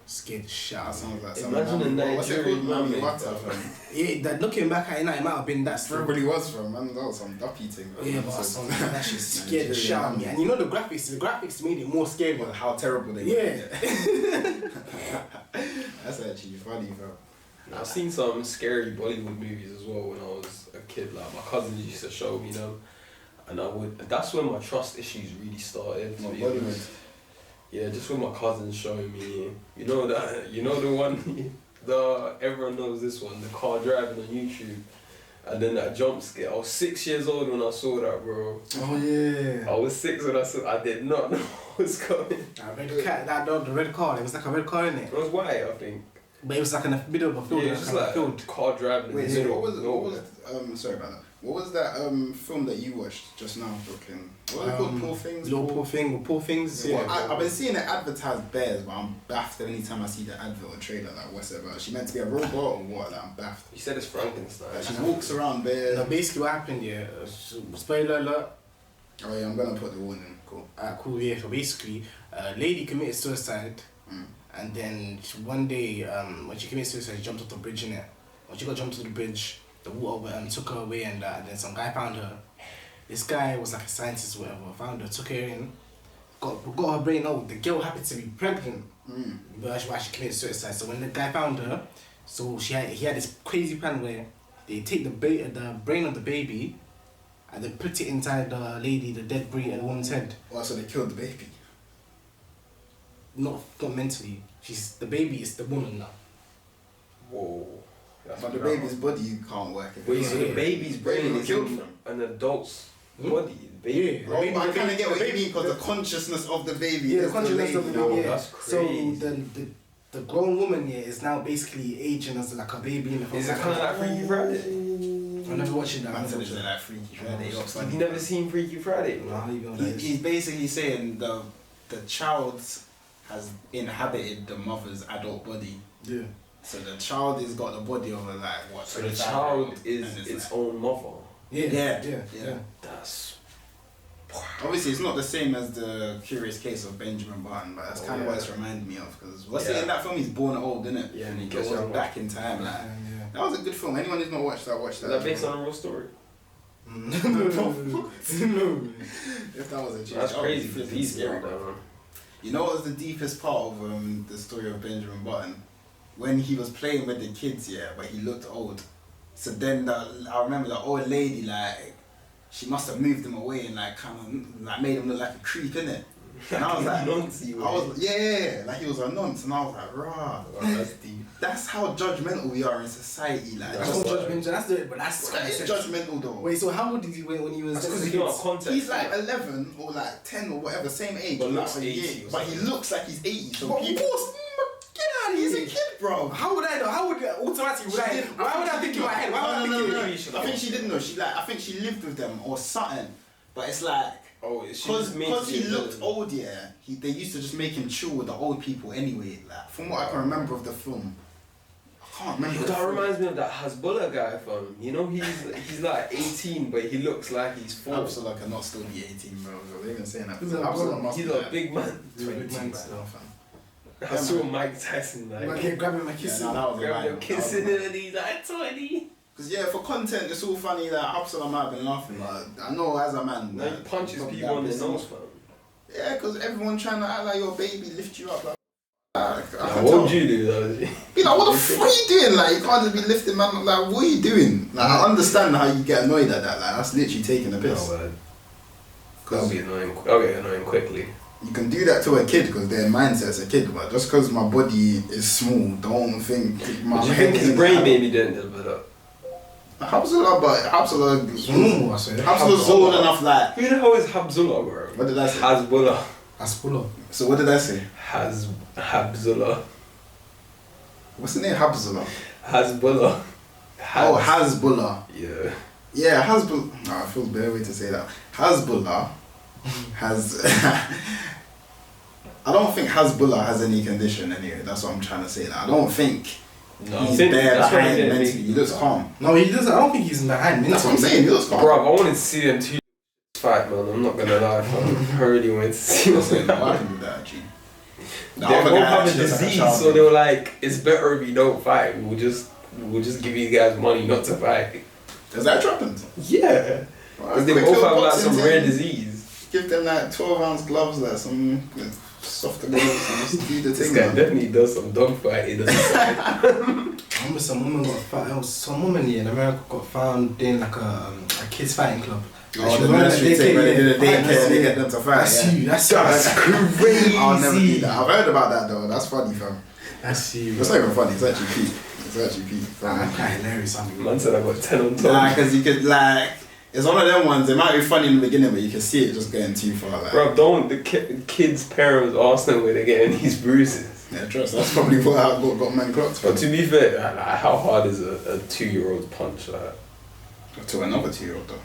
[SPEAKER 3] Scared the shit out
[SPEAKER 2] That
[SPEAKER 3] of me.
[SPEAKER 2] sounds like
[SPEAKER 4] Imagine
[SPEAKER 2] something.
[SPEAKER 4] a
[SPEAKER 2] What's it
[SPEAKER 4] Nigerian
[SPEAKER 2] called? Mami
[SPEAKER 4] mermaid,
[SPEAKER 2] Wata,
[SPEAKER 4] bro.
[SPEAKER 2] fam.
[SPEAKER 3] Yeah, that looking back at it now, it might have been that story.
[SPEAKER 2] Everybody was from, man. That was some duppy thing.
[SPEAKER 3] Yeah, but that shit scared the shit out of me. And you know the graphics made it more scary.
[SPEAKER 2] Well, how terrible they were.
[SPEAKER 3] Yeah.
[SPEAKER 2] That's actually funny, bro.
[SPEAKER 4] I've seen some scary Bollywood movies as well when I was a kid. Like my cousins used to show me them, and that's when my trust issues really started. To
[SPEAKER 2] What,
[SPEAKER 4] be
[SPEAKER 2] Bollywood?
[SPEAKER 4] honest. Yeah, just with my cousins showing me, you know the one, everyone knows this one, the car driving on YouTube, and then that jump scare. I was 6 years old when I saw that, bro.
[SPEAKER 3] Oh yeah.
[SPEAKER 4] I was 6 when I did not know what was coming.
[SPEAKER 3] That red cat, that dog, the red car. It was like a red car in it,
[SPEAKER 4] It was white, I think.
[SPEAKER 3] but it was like in the middle of a field.
[SPEAKER 4] Yeah, it was just like a car driving in
[SPEAKER 2] Wait,
[SPEAKER 4] the
[SPEAKER 2] so
[SPEAKER 4] middle.
[SPEAKER 2] what was sorry about that. What was that film that you watched just now, Brooklyn? What was it called? Poor Things?
[SPEAKER 3] Poor Things.
[SPEAKER 2] Yeah, I've been seeing it advertised bears, but I'm baffed any time I see the advert or trailer. Like, what's it about? She meant to be a robot or what? Like, I'm baffed.
[SPEAKER 4] You said it's Frankenstein.
[SPEAKER 2] Like, she walks around bears.
[SPEAKER 3] No, basically what happened, yeah, spoiler alert.
[SPEAKER 2] Oh yeah, I'm gonna put the warning. Cool.
[SPEAKER 3] Cool, yeah. So basically, a lady committed suicide, and then one day, when she committed suicide, she jumped off the bridge, innit? When she got jumped off the bridge, the water took her away, and then some guy found her. This guy was like a scientist or whatever, found her, took her in, got her brain out. The girl happened to be pregnant, but that's why she committed suicide. So when the guy found her, so he had this crazy plan where they take the brain of the baby, and they put it inside the dead brain, and the woman's head.
[SPEAKER 2] Oh, so they killed the baby?
[SPEAKER 3] Not mentally. The baby is the woman now.
[SPEAKER 4] Whoa.
[SPEAKER 2] But the baby's body can't work.
[SPEAKER 4] Wait, so the baby's brain is
[SPEAKER 2] killed
[SPEAKER 4] in
[SPEAKER 2] from
[SPEAKER 4] an adult's body? Baby.
[SPEAKER 2] Bro, I kind of get what you mean because the consciousness of the baby is the
[SPEAKER 3] consciousness of the
[SPEAKER 2] baby.
[SPEAKER 3] baby.
[SPEAKER 4] That's crazy.
[SPEAKER 3] So the grown woman is now basically aging as like a baby.
[SPEAKER 4] Is it kind of like Freaky Friday?
[SPEAKER 3] I'm never watching that.
[SPEAKER 2] Man said it's like Freaky Friday.
[SPEAKER 4] You've never seen Freaky Friday?
[SPEAKER 2] He's basically saying the child has inhabited the mother's adult body.
[SPEAKER 3] Yeah.
[SPEAKER 2] So the child has got the body of a
[SPEAKER 4] So the child is its own mother.
[SPEAKER 2] Yeah.
[SPEAKER 4] That's
[SPEAKER 2] obviously it's not the same as the Curious Case of Benjamin Button, but that's kind of what it's reminded me of. Because what's it in that film? He's born old, isn't it?
[SPEAKER 4] Yeah,
[SPEAKER 2] and he
[SPEAKER 4] gets
[SPEAKER 2] goes
[SPEAKER 4] younger.
[SPEAKER 2] back in time. Like that was a good film. Anyone who's not watched that, watch that.
[SPEAKER 4] Is that based on a real story?
[SPEAKER 3] No.
[SPEAKER 2] If that was a joke,
[SPEAKER 4] That's
[SPEAKER 2] I would
[SPEAKER 4] crazy.
[SPEAKER 2] be flipping
[SPEAKER 4] He's scary,
[SPEAKER 2] scared.
[SPEAKER 4] man.
[SPEAKER 2] You know what was the deepest part of the story of Benjamin Button? When he was playing with the kids, but he looked old. So then I remember the old lady, like, she must have moved him away and like kind of like made him look like a creep, innit? And I was like, like he was a nonce, and I was like, rah.
[SPEAKER 4] Oh, that's deep.
[SPEAKER 2] That's how judgmental we are in society. Like,
[SPEAKER 3] That's not judgmental. That's
[SPEAKER 2] judgmental though.
[SPEAKER 3] Wait, so how old did he when he was?
[SPEAKER 4] That's because he's not context.
[SPEAKER 2] He's like 11 or like 10 or whatever, same age.
[SPEAKER 4] But
[SPEAKER 2] like,
[SPEAKER 4] looks 80 or
[SPEAKER 2] but he
[SPEAKER 4] something.
[SPEAKER 2] looks like he's 80. So
[SPEAKER 3] But
[SPEAKER 2] people,
[SPEAKER 3] get out of
[SPEAKER 2] he's
[SPEAKER 3] here.
[SPEAKER 2] a kid, bro.
[SPEAKER 3] How would I know? How would automatically? Why would I think in my head? Why would I think in my head?
[SPEAKER 2] I think she didn't know. I think she lived with them or something. But it's like because he looked old. They used to just make him chill with the old people anyway. Like from what I can remember of the film, I can't remember.
[SPEAKER 4] That reminds me of that Hasbullah guy from. You know he's like 18, but he looks like he's 4.
[SPEAKER 2] Absalom cannot still be 18, bro. They're even saying that.
[SPEAKER 3] He's a
[SPEAKER 2] Absalom must
[SPEAKER 4] He's
[SPEAKER 2] be
[SPEAKER 4] a
[SPEAKER 2] like
[SPEAKER 4] big man.
[SPEAKER 2] 22 right now, fam.
[SPEAKER 4] I saw Mike Tyson like
[SPEAKER 3] Grabbing my kiss.
[SPEAKER 2] Yeah, that was a
[SPEAKER 4] grabbing
[SPEAKER 2] line.
[SPEAKER 4] him, kissing him, and he's like 20.
[SPEAKER 2] Because for content, it's all funny that Absalom might have been laughing, but I know as a man.
[SPEAKER 4] Now he punches people on the nose, fam.
[SPEAKER 2] Yeah, because everyone trying to act like your baby, lift you up. Like,
[SPEAKER 4] What would you do though?
[SPEAKER 2] Be like, what the fuck are you doing? Like, you can't just be lifting man up. Like, what are you doing? Like, I understand how you get annoyed at that. Like, that's literally taking a piss.
[SPEAKER 4] That'll be annoying. I'll get annoying quickly.
[SPEAKER 2] You can do that to a kid because their mindset's a kid, but just because my body is small, don't think my
[SPEAKER 4] Do you think his brain maybe didn't develop? Habsula's
[SPEAKER 2] old enough, like.
[SPEAKER 4] Who the hell is Habsula, bro?
[SPEAKER 2] What did I say?
[SPEAKER 4] Hasbullah.
[SPEAKER 2] So what did I say?
[SPEAKER 4] Habsula.
[SPEAKER 2] What's the name? Habsula.
[SPEAKER 4] Hasbullah.
[SPEAKER 2] Oh, Hasbullah.
[SPEAKER 4] Yeah.
[SPEAKER 2] Yeah, Hasbullah. No, I feel a better way to say that. Hasbullah has. I don't think Hasbullah has any condition anyway. That's what I'm trying to say. Like, I don't think he's bare behind mentally. He looks calm.
[SPEAKER 3] No, he doesn't. I don't think he's behind mentally.
[SPEAKER 2] That's what I'm saying. He looks calm.
[SPEAKER 4] Bro, I wanted to see them two fight, man. I'm not gonna lie. I really wanted to see
[SPEAKER 2] What's
[SPEAKER 4] them.
[SPEAKER 2] what happened with that, actually?
[SPEAKER 4] They both have a disease, so they were like, "It's better if you don't fight. We'll just give you guys money not to fight."
[SPEAKER 2] Has that happened?
[SPEAKER 4] Yeah, because they both have like some rare disease.
[SPEAKER 2] Give them like 12-ounce gloves, like some softer gloves, and just do the
[SPEAKER 4] This
[SPEAKER 2] thing.
[SPEAKER 4] guy
[SPEAKER 2] Man.
[SPEAKER 4] definitely does some dog fighting.
[SPEAKER 3] I remember some woman in America got found doing like a kids fighting club.
[SPEAKER 2] Oh, the nursery thing where they did a daycare, they get them to fight.
[SPEAKER 3] That's
[SPEAKER 4] crazy.
[SPEAKER 2] I'll never do that. I've heard about that though. That's funny, fam.
[SPEAKER 3] That's you.
[SPEAKER 2] It's not even funny. It's actually peak.
[SPEAKER 3] I'm quite hilarious.
[SPEAKER 4] Man said I got 10 on top.
[SPEAKER 2] Nah, because you could like. It's one of them ones. It might be funny in the beginning, but you can see it just going too far. Like,
[SPEAKER 4] Bro, don't the kids' parents ask them where they're getting these bruises.
[SPEAKER 2] yeah, trust. That's probably what got man clocked.
[SPEAKER 4] But to be fair, like, how hard is a 2-year-old's punch? Like,
[SPEAKER 2] To another 2-year-old though.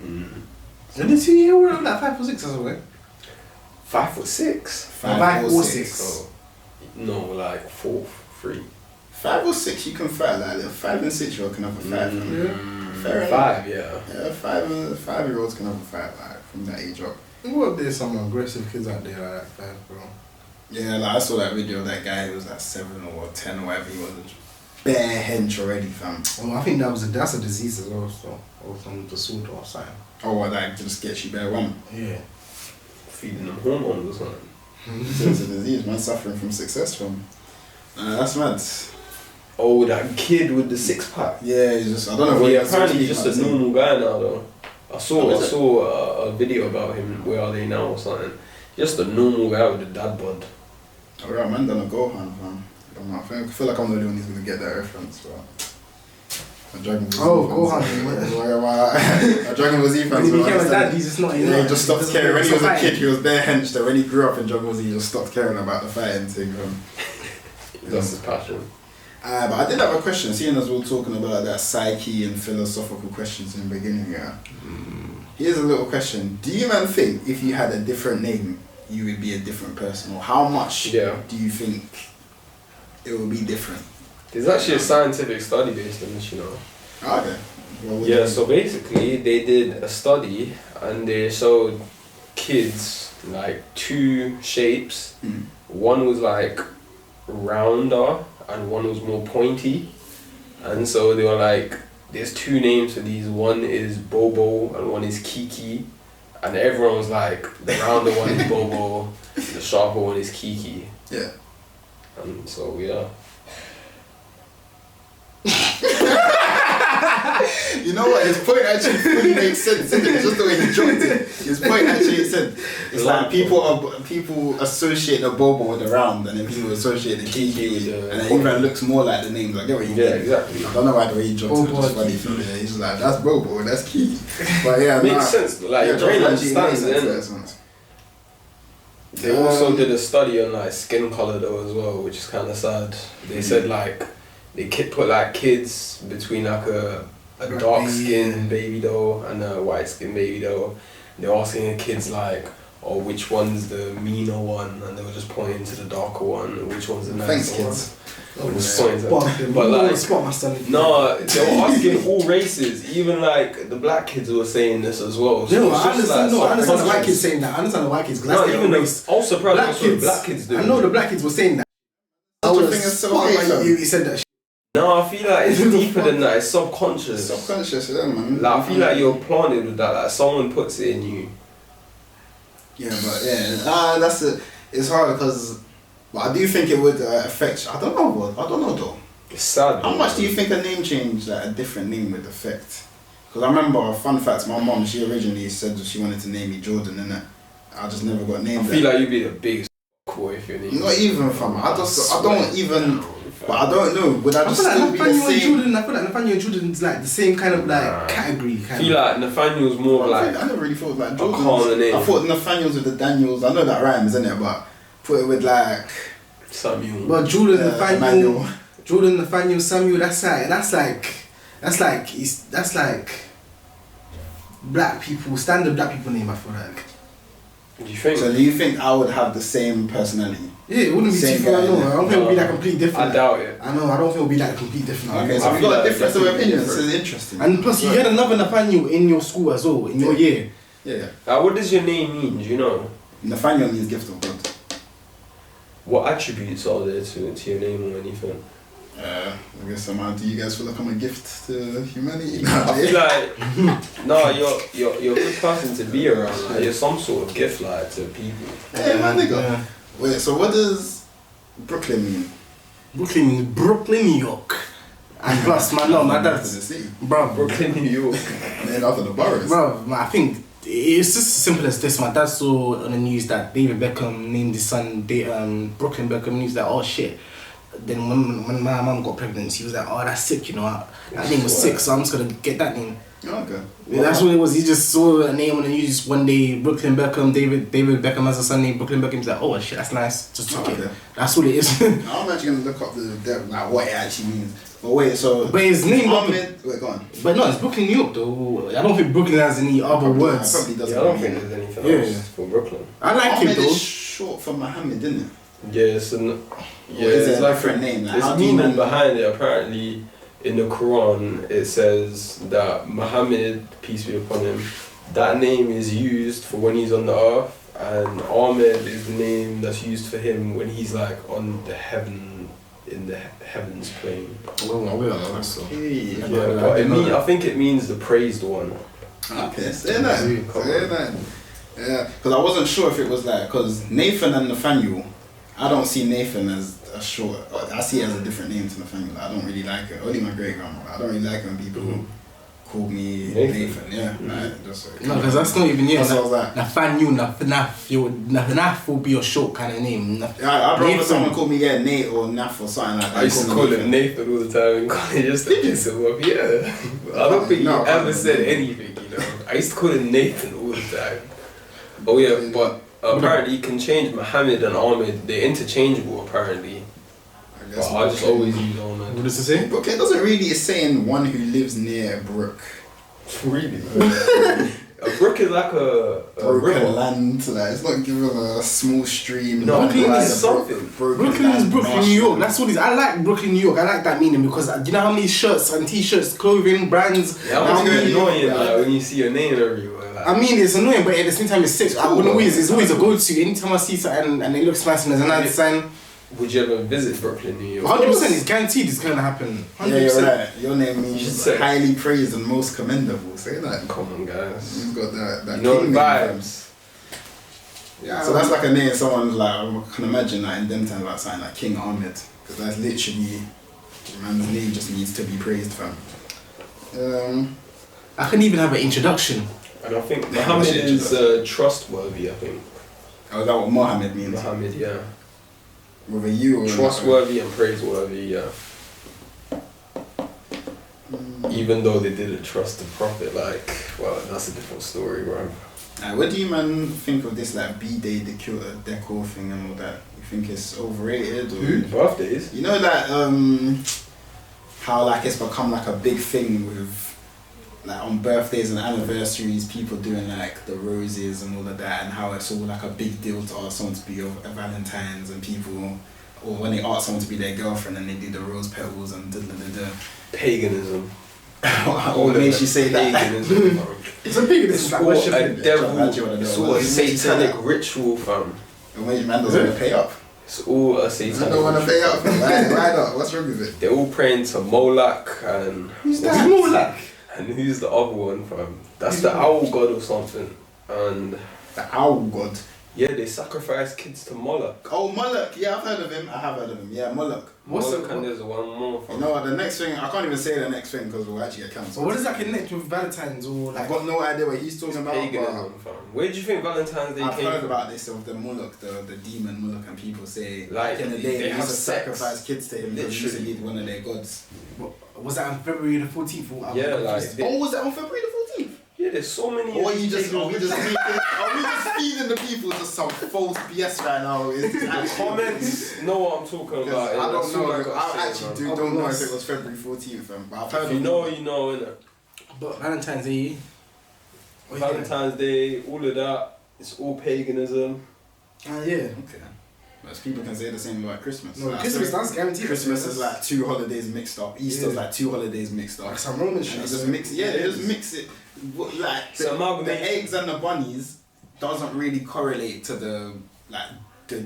[SPEAKER 3] And the 2-year-old were like 5 or 6 or something.
[SPEAKER 4] 5'6".
[SPEAKER 3] 5 or 6.
[SPEAKER 4] So, no, like 4, 3.
[SPEAKER 2] 5 or 6 you can fight, like a 5 and 6-year-old can have a fight. Fair enough.
[SPEAKER 4] 5, yeah.
[SPEAKER 2] Yeah, 5-year-olds can have a fight like from that age up.
[SPEAKER 3] What if there's some aggressive kids out there like that 5, bro?
[SPEAKER 2] Yeah, like I saw that video of that guy who was like 7 or 10 or whatever he was, bare hench already, fam.
[SPEAKER 3] Well, I think that's a disease as well, so, or some disorder or something.
[SPEAKER 2] Oh, what, like just gets you bare one.
[SPEAKER 3] Yeah.
[SPEAKER 4] Feeding them hormones or something.
[SPEAKER 2] It's a disease, man, suffering from success from. That's mad.
[SPEAKER 4] Oh, that kid with the 6-pack.
[SPEAKER 2] Yeah, he's just, I don't know what
[SPEAKER 4] Yeah, apparently he's just a normal guy now though. I saw a video about him, Where Are They Now or something. Just a normal guy with a dad bod.
[SPEAKER 2] Alright, man, done a Gohan, fam. I feel like I'm the only one who's gonna get that reference, but Dragon Ball Z fans. Gohan. Dragon Ball Z fans.
[SPEAKER 3] When he became a dad, he's just not.
[SPEAKER 2] Yeah, he just stopped caring. When he was a kid, he was bare hench. That when he grew up in Dragon Ball Z, he just stopped caring about the fighting thing.
[SPEAKER 4] That's his passion.
[SPEAKER 2] But I did have a question, seeing as we were talking about that psyche and philosophical questions in the beginning. Yeah. Here's a little question: do you man think if you had a different name, you would be a different person, or how much do you think it would be different?
[SPEAKER 4] There's actually a scientific study based on this, you know.
[SPEAKER 2] Okay. Well,
[SPEAKER 4] Yeah, so basically they did a study and they showed kids like 2 shapes. One was like rounder and one was more pointy. And so they were like, there's 2 names for these. One is Bobo and one is Kiki. And everyone was like, the rounder one is Bobo, the sharper one is Kiki.
[SPEAKER 2] Yeah.
[SPEAKER 4] And so, yeah.
[SPEAKER 2] You know what? His point actually fully makes sense, isn't it? It's just the way he dropped it. His point actually makes sense. It's like people associate the Bobo with the round, and then people associate the Kiki with and it even looks more like the names. I get what you mean.
[SPEAKER 4] Yeah, exactly.
[SPEAKER 2] I don't know why the way he dropped it was just funny for me. He's just like, that's Bobo, that's Kiki. But yeah,
[SPEAKER 4] makes sense. Like your brain understands it. They also did a study on like skin color though as well, which is kind of sad. They said like they put like kids between like a dark skinned baby doll and a white skinned baby doll. They're asking the kids like, oh, which one's the meaner one, and they were just pointing to the darker one, and which one's the nicer one. But like, no, they were asking all races, even like the black kids were saying this as well. So
[SPEAKER 3] I understand the white kids saying that. I understand the white kids.
[SPEAKER 4] No, even also probably black kids do.
[SPEAKER 3] I know the black kids were saying that. You said that.
[SPEAKER 4] No, I feel like it's deeper than that. It's subconscious.
[SPEAKER 2] Subconscious, yeah, man.
[SPEAKER 4] Like, I feel like you're planted with that. Like someone puts it in you.
[SPEAKER 2] Yeah, but yeah, it's hard because, but I do think it would affect. I don't know though.
[SPEAKER 4] It's sad.
[SPEAKER 2] How much do you think a name change, like a different name, would affect? Because I remember, fun fact, my mom, she originally said that she wanted to name me Jordan, and I just never got named.
[SPEAKER 4] I feel like you'd be the biggest boy if your name.
[SPEAKER 2] Not even from. I don't even. But I don't know. Would I just still be the same?
[SPEAKER 3] I feel like Nathaniel and Jordan's like the same kind of like category.
[SPEAKER 4] I feel like Nathaniel's more like.
[SPEAKER 2] I never really thought like Jordan. I thought Nathaniel's with the Daniels. I know that rhymes, isn't it? But put it with like
[SPEAKER 4] Samuel.
[SPEAKER 3] But Jordan, Nathaniel, Jordan, Nathaniel, Samuel. That's like black people, standard black people name. I feel like.
[SPEAKER 4] Do you think?
[SPEAKER 2] So do you think I would have the same personality?
[SPEAKER 3] Yeah, it wouldn't be too far. I don't think it would be like completely different.
[SPEAKER 4] I doubt it.
[SPEAKER 3] I know. I don't think it would be like completely different.
[SPEAKER 2] Okay, so we've got a difference of opinions. This is interesting.
[SPEAKER 3] And plus, you had another Nathaniel in your school as well, in your year.
[SPEAKER 2] Yeah.
[SPEAKER 4] What does your name mean? Do you know?
[SPEAKER 2] Nathaniel means gift of God.
[SPEAKER 4] What attributes are there to your name or anything?
[SPEAKER 2] I guess do you guys feel like I'm a gift to humanity?
[SPEAKER 4] I feel like no, you're a good person to be around. Like, you're some sort of gift like to people.
[SPEAKER 2] Yeah, man, nigga. Yeah. Wait, so what does Brooklyn mean?
[SPEAKER 3] Brooklyn means Brooklyn, New York. And plus, my dad's bro,
[SPEAKER 4] Brooklyn, New York.
[SPEAKER 2] And after the boroughs.
[SPEAKER 3] Bro, I think it's just as simple as this. My dad saw on the news that David Beckham named his son Brooklyn Beckham, and he was like, oh shit. Then when my mum got pregnant, she was like, oh, that's sick, you know. That name was sick, so I'm just going to get that name.
[SPEAKER 2] Oh, okay.
[SPEAKER 3] Yeah, that's what it was. He just saw a name on the news one day, Brooklyn Beckham, David Beckham has a son named Brooklyn Beckham. He's like, oh shit, that's nice. Just took it. That's what it is.
[SPEAKER 2] I'm actually going to look up like what it actually means. But wait, so
[SPEAKER 3] But his name
[SPEAKER 2] Ahmed. Wait, go on.
[SPEAKER 3] But no, it's Brooklyn, New York though. I don't think Brooklyn has any other
[SPEAKER 2] Probably
[SPEAKER 3] words.
[SPEAKER 2] doesn't.
[SPEAKER 4] Yeah, I don't think there's anything else for Brooklyn.
[SPEAKER 3] I like
[SPEAKER 2] Ahmed
[SPEAKER 3] him though.
[SPEAKER 2] is short for Muhammad, isn't it?
[SPEAKER 4] Yeah, it's
[SPEAKER 2] Or is it a different name? Like,
[SPEAKER 4] There's
[SPEAKER 2] how
[SPEAKER 4] a
[SPEAKER 2] do you
[SPEAKER 4] meaning
[SPEAKER 2] know?
[SPEAKER 4] behind it. Apparently, in the Quran, it says that Muhammad, peace be upon him, that name is used for when he's on the earth, and Ahmed is the name that's used for him when he's like on the in the heavens plane.
[SPEAKER 2] Hey,
[SPEAKER 4] Yeah, but I think it means the praised one.
[SPEAKER 2] Okay, say that. Say that. Yeah, because I wasn't sure if it was like, because Nathan and Nathaniel, I don't see Nathan as a short, I see it as a different name to Nathaniel. I don't really like it. Only my great grandma. I don't really like it when people call me Nathan. Yeah, like, just
[SPEAKER 3] No, because that's not even
[SPEAKER 2] That's what I was like.
[SPEAKER 3] Nathaniel, Naf will be your short kind of name.
[SPEAKER 2] I'd rather
[SPEAKER 3] Nathan.
[SPEAKER 2] someone call me Nate or Naf or something like that.
[SPEAKER 4] I used to call him Nathan all the time in college just to piss him off. Yeah, I don't think
[SPEAKER 2] No,
[SPEAKER 4] he ever said anything. You know, I used to call him Nathan all the time. Oh yeah, but apparently you can change Muhammad and Ahmed. They're interchangeable apparently. But I just always use Ahmed.
[SPEAKER 3] What does it say?
[SPEAKER 2] Okay, it doesn't really, it's saying one who lives near a brook.
[SPEAKER 4] Really? A brook is like a
[SPEAKER 2] Broken
[SPEAKER 4] river.
[SPEAKER 2] land, like, it's not giving a small stream.
[SPEAKER 4] No,
[SPEAKER 2] not
[SPEAKER 4] Brooklyn
[SPEAKER 2] like
[SPEAKER 4] is
[SPEAKER 2] a brook-
[SPEAKER 4] something.
[SPEAKER 3] Brooklyn is Brooklyn, New York. That's what it is. I like Brooklyn, New York. I like that meaning because do you know how many shirts and t-shirts, clothing, brands?
[SPEAKER 4] Yeah,
[SPEAKER 2] That's
[SPEAKER 4] I'm
[SPEAKER 2] good.
[SPEAKER 4] annoying
[SPEAKER 2] Yeah.
[SPEAKER 4] like, when you see your name everywhere. Like,
[SPEAKER 3] I mean, it's annoying, but at the same time, it's sick.
[SPEAKER 2] cool,
[SPEAKER 3] It's always a go-to. Anytime I see something and it looks nice and there's a nice sign,
[SPEAKER 4] would you ever visit Brooklyn, New York?
[SPEAKER 3] 100% it's guaranteed it's going to happen. 100%.
[SPEAKER 2] Yeah, you're right. Your name
[SPEAKER 4] You should
[SPEAKER 2] means
[SPEAKER 4] say-
[SPEAKER 2] highly praised and most commendable. Say that.
[SPEAKER 4] Come on, guys.
[SPEAKER 2] You've got that
[SPEAKER 4] You know the
[SPEAKER 2] king name, fam.
[SPEAKER 4] vibes.
[SPEAKER 2] Yeah, so that's like a name someone like, I can imagine like in them times like something like King Ahmed. Because that's literally, man's name just needs to be praised, fam.
[SPEAKER 3] I can even have an introduction.
[SPEAKER 4] And I think
[SPEAKER 2] Yeah,
[SPEAKER 4] Muhammad
[SPEAKER 2] shit,
[SPEAKER 4] is trustworthy, I think.
[SPEAKER 2] Oh, is that what Mohammed means?
[SPEAKER 4] Muhammad, yeah.
[SPEAKER 2] With a U or
[SPEAKER 4] Trustworthy and praiseworthy, yeah. Even though they didn't trust the prophet, like, well, that's a different story, bro.
[SPEAKER 2] What do you man think of this like B-Day decor thing and all that? You think it's overrated or?
[SPEAKER 4] Birthdays?
[SPEAKER 2] You know that how like it's become like a big thing with like on birthdays and anniversaries, people doing like the roses and all of that, and how it's all like a big deal to ask someone to be a Valentine's, and people, or when they ask someone to be their girlfriend and they do the rose petals and da.
[SPEAKER 4] Paganism.
[SPEAKER 2] What makes you say that?
[SPEAKER 4] Paganism, fam.
[SPEAKER 3] It's a big
[SPEAKER 4] It's all a devil,
[SPEAKER 2] Actually,
[SPEAKER 4] it's
[SPEAKER 2] what
[SPEAKER 4] all a
[SPEAKER 2] makes you say
[SPEAKER 4] satanic
[SPEAKER 2] that?
[SPEAKER 4] ritual, fam.
[SPEAKER 2] And when your man doesn't want to pay up.
[SPEAKER 4] It's all a
[SPEAKER 2] I
[SPEAKER 4] satanic
[SPEAKER 2] don't want to
[SPEAKER 4] ritual.
[SPEAKER 2] pay up. Why not? What's wrong with it?
[SPEAKER 4] They're all praying to Moloch and...
[SPEAKER 2] Who's
[SPEAKER 3] It's more like
[SPEAKER 4] And who's the other one, fam? That's the owl god or something. And
[SPEAKER 2] The owl god.
[SPEAKER 4] yeah, they sacrifice kids to Moloch.
[SPEAKER 2] Oh, Moloch. Yeah, I've heard of him. I have heard of him. Yeah, Moloch.
[SPEAKER 4] Moloch and there's one more,
[SPEAKER 2] You
[SPEAKER 4] fam.
[SPEAKER 2] know what? The next thing, I can't even say the next thing because we'll actually get
[SPEAKER 3] So
[SPEAKER 2] cancelled.
[SPEAKER 3] what does that connect with Valentine's or
[SPEAKER 2] I've
[SPEAKER 3] like?
[SPEAKER 2] got no idea what he's talking
[SPEAKER 4] It's
[SPEAKER 2] about. But
[SPEAKER 4] paganism, fam. Where do you think Valentine's Day
[SPEAKER 2] I've
[SPEAKER 4] came
[SPEAKER 2] heard
[SPEAKER 4] from?
[SPEAKER 2] about this of the Moloch, the demon Moloch, and people say
[SPEAKER 4] Like,
[SPEAKER 2] in the
[SPEAKER 4] they
[SPEAKER 2] day they
[SPEAKER 4] have
[SPEAKER 2] used to
[SPEAKER 4] sex.
[SPEAKER 2] sacrifice kids to him. Literally, used to
[SPEAKER 4] Literally.
[SPEAKER 2] be one of their gods.
[SPEAKER 3] Was that on February the 14th?
[SPEAKER 4] Yeah, like...
[SPEAKER 2] Oh, was that on February the 14th?
[SPEAKER 4] Yeah, there's so many...
[SPEAKER 2] Or you just,
[SPEAKER 4] pagan
[SPEAKER 2] are we just feeding the people just some false BS right now? It's actually-
[SPEAKER 4] Comments know what I'm talking
[SPEAKER 2] Because
[SPEAKER 4] about.
[SPEAKER 2] I
[SPEAKER 4] That's
[SPEAKER 2] don't
[SPEAKER 4] all
[SPEAKER 2] know.
[SPEAKER 4] gotta
[SPEAKER 2] I
[SPEAKER 4] say,
[SPEAKER 2] actually
[SPEAKER 4] man.
[SPEAKER 2] don't know if it was February 14th, but I've heard
[SPEAKER 4] If you
[SPEAKER 2] of
[SPEAKER 4] know, you know, innit?
[SPEAKER 3] But Valentine's Day.
[SPEAKER 4] Valentine's Day, all of that, it's all paganism.
[SPEAKER 3] Yeah.
[SPEAKER 2] Okay. But people can say the same about Christmas.
[SPEAKER 3] No,
[SPEAKER 2] Like,
[SPEAKER 3] Christmas
[SPEAKER 2] so
[SPEAKER 3] that's guaranteed.
[SPEAKER 2] Christmas is like two holidays mixed up. Easter's
[SPEAKER 3] Yeah.
[SPEAKER 2] like two holidays mixed up.
[SPEAKER 3] like some Roman
[SPEAKER 2] And
[SPEAKER 3] shit.
[SPEAKER 2] they just mix, yeah, they just mix it. Like
[SPEAKER 4] It's amalgamation.
[SPEAKER 2] the eggs and the bunnies doesn't really correlate to the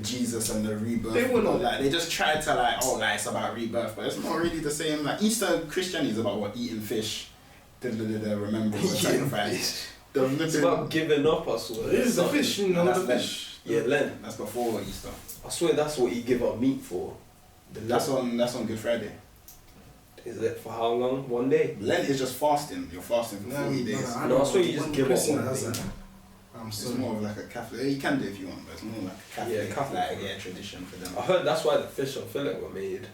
[SPEAKER 2] Jesus and the rebirth.
[SPEAKER 3] They will not.
[SPEAKER 2] Like they just try to like, oh, like it's about rebirth, but it's not really the same. Like Easter Christianity is about what, eating fish, remember the sacrifice.
[SPEAKER 4] It's about giving up, I swear.
[SPEAKER 3] It is the
[SPEAKER 4] Something.
[SPEAKER 3] fish, you know,
[SPEAKER 2] That's
[SPEAKER 3] the
[SPEAKER 2] Lent.
[SPEAKER 3] fish.
[SPEAKER 4] Yeah, Lent.
[SPEAKER 2] That's before Easter.
[SPEAKER 4] I swear that's what you give up meat for.
[SPEAKER 2] That's on Good Friday.
[SPEAKER 4] Is it for how long? 1 day?
[SPEAKER 2] Lent is just fasting. You're fasting for 40 days.
[SPEAKER 4] No, I swear you just give up
[SPEAKER 3] Christian
[SPEAKER 4] one
[SPEAKER 3] has
[SPEAKER 4] thing.
[SPEAKER 3] that. I'm
[SPEAKER 2] It's
[SPEAKER 3] sorry.
[SPEAKER 2] more of like a Catholic. You can do it if you want, but it's more like a Catholic,
[SPEAKER 4] Yeah, Catholic.
[SPEAKER 2] like, tradition for them.
[SPEAKER 4] I heard that's why the fish and fillet were made.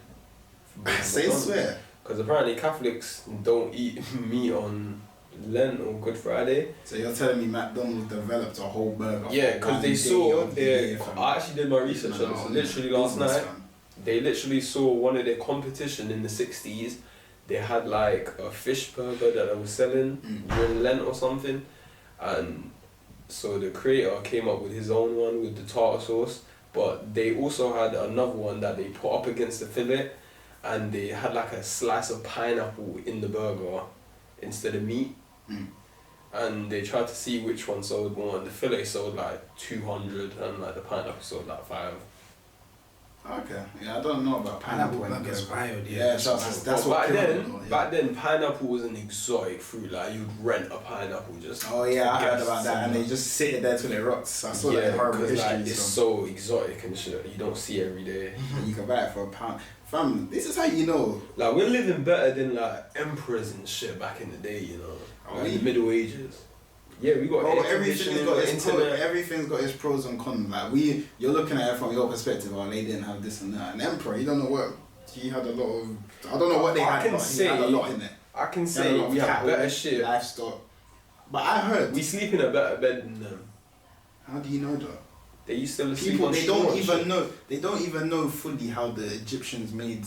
[SPEAKER 2] Say swear.
[SPEAKER 4] Because apparently Catholics don't eat meat on Lent or Good Friday.
[SPEAKER 2] So you're telling me McDonald's developed a whole burger?
[SPEAKER 4] Yeah,
[SPEAKER 2] for
[SPEAKER 4] because
[SPEAKER 2] one
[SPEAKER 4] they
[SPEAKER 2] day
[SPEAKER 4] saw,
[SPEAKER 2] of the year, fam.
[SPEAKER 4] I actually did my research on this literally last
[SPEAKER 2] Business,
[SPEAKER 4] night.
[SPEAKER 2] fam.
[SPEAKER 4] They literally saw one of their competition in the 60s they had like a fish burger that they were selling during Lent or something, and so the creator came up with his own one with the tartar sauce, but they also had another one that they put up against the fillet, and they had like a slice of pineapple in the burger instead of meat. And they tried to see which one sold more, and the fillet sold like 200 and like the pineapple sold like 5.
[SPEAKER 2] Okay, yeah, I don't know about pineapple.
[SPEAKER 3] Burgers wild,
[SPEAKER 2] Yeah, that's what
[SPEAKER 4] back then pineapple was an exotic fruit. Like you'd rent a pineapple just.
[SPEAKER 2] Oh yeah, I heard about that, and they just sit there till it rots. I saw that in horrible
[SPEAKER 4] because
[SPEAKER 2] history.
[SPEAKER 4] like, it's so exotic and shit. You don't see every day.
[SPEAKER 2] You can buy it for £1. Fam, this is how you know.
[SPEAKER 4] Like we're living better than like emperors and shit back in the day. You know, like the Middle Ages. Yeah, we got
[SPEAKER 2] everything's got its pros and cons. Like you're looking at it from your perspective. Oh, they didn't have this and that. An emperor, you don't know what he had a lot of. I don't know what they had, but he had a lot in it.
[SPEAKER 4] I can say we have better shit.
[SPEAKER 2] Livestock. But I heard
[SPEAKER 4] we sleep in a better bed than them.
[SPEAKER 2] How do you know that?
[SPEAKER 4] They used to sleep
[SPEAKER 2] People
[SPEAKER 4] on
[SPEAKER 2] they
[SPEAKER 4] straw
[SPEAKER 2] don't
[SPEAKER 4] and
[SPEAKER 2] even
[SPEAKER 4] shit.
[SPEAKER 2] know. They don't even know fully how the Egyptians made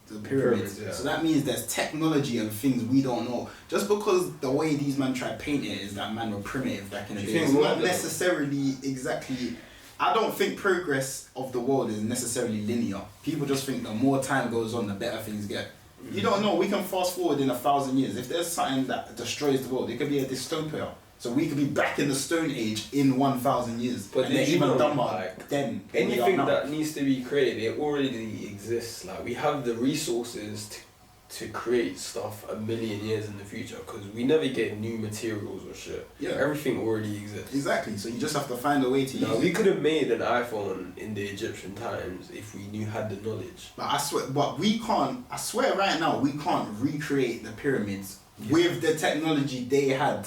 [SPEAKER 2] the pyramids.
[SPEAKER 4] Yeah.
[SPEAKER 2] So that means there's technology and things we don't know. Just because the way these men try to paint it is that man were primitive back in the day. It's not necessarily exactly. I don't think progress of the world is necessarily linear. People just think the more time goes on, the better things get. You don't know. We can fast forward in 1,000 years. If there's something that destroys the world, it could be a dystopia. So we could be back in the Stone Age in 1,000 years.
[SPEAKER 4] But
[SPEAKER 2] and they're even dumber
[SPEAKER 4] like,
[SPEAKER 2] then.
[SPEAKER 4] Anything that needs to be created, it already exists. Like we have the resources to create stuff 1,000,000 years in the future, because we never get new materials or shit.
[SPEAKER 2] Yeah.
[SPEAKER 4] Everything already exists.
[SPEAKER 2] Exactly. So you just have to find a way to use it.
[SPEAKER 4] We could have made an iPhone in the Egyptian times if we had the knowledge.
[SPEAKER 2] But we can't. I swear right now we can't recreate the pyramids with the technology they had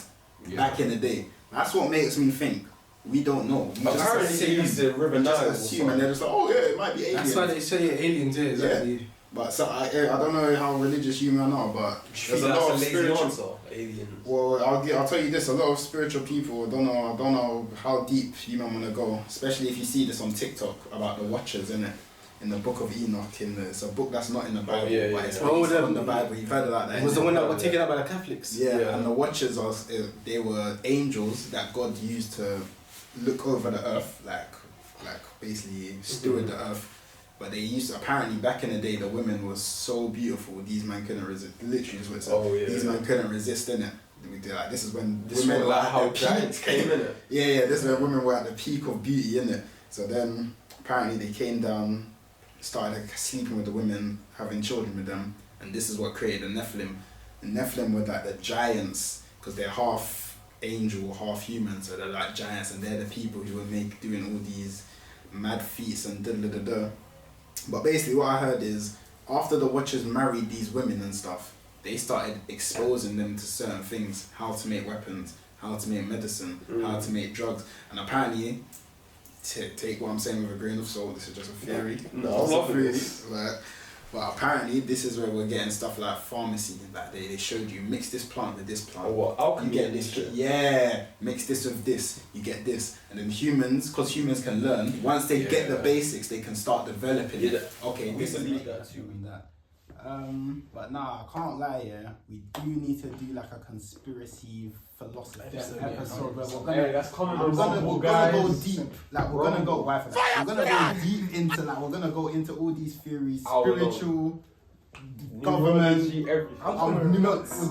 [SPEAKER 2] back in the day. That's what makes me think we don't know. We
[SPEAKER 4] apparently they use the River Nile.
[SPEAKER 2] Assume, and they're just like, oh yeah, it might be aliens.
[SPEAKER 3] That's why they say aliens. Yeah, exactly.
[SPEAKER 2] Yeah. But so I don't know how religious you men are, but there's a lot of spiritual.
[SPEAKER 4] Aliens.
[SPEAKER 2] Well, I'll tell you this: a lot of spiritual people don't know how deep you men want to go, especially if you see this on TikTok about the Watchers, innit? In the Book of Enoch, it's a book that's not in the Bible, but it's in the Bible. You've heard about that.
[SPEAKER 3] It was the one that was taken out by the Catholics.
[SPEAKER 2] Yeah, and the Watchers they were angels that God used to look over the earth, like basically steward the earth. But they used to, apparently back in the day, the women were so beautiful. These men couldn't resist. Literally, is what it said. These men couldn't resist, innit? Like this is when women were at
[SPEAKER 4] how
[SPEAKER 2] their
[SPEAKER 4] giants came in it.
[SPEAKER 2] Yeah, this is when women were at the peak of beauty, innit? So then apparently they came down, started sleeping with the women, having children with them, and this is what created the Nephilim. The Nephilim were like the giants, because they're half angel, half human, so they're like giants, and they're the people who were doing all these mad feats and da-da-da-da. But basically what I heard is, after the Watchers married these women and stuff, they started exposing them to certain things, how to make weapons, how to make medicine, how to make drugs, and apparently, take what I'm saying with a grain of salt, this is just a theory.
[SPEAKER 4] No, I'm loving this.
[SPEAKER 2] But apparently this is where we're getting stuff like pharmacy, like they showed you, mix this plant with this plant.
[SPEAKER 4] Oh, what? Alchemy,
[SPEAKER 2] you get this shit. Yeah, mix this with this, you get this. And then humans, because humans can learn, once they get the basics, they can start developing it. Okay, this is
[SPEAKER 4] that too.
[SPEAKER 2] But nah, I can't lie, yeah. We do need to do like a conspiracy philosophy episode where we're gonna go deep. Like we're gonna go We're gonna go deep into we're gonna go into all these theories, spiritual, government. We're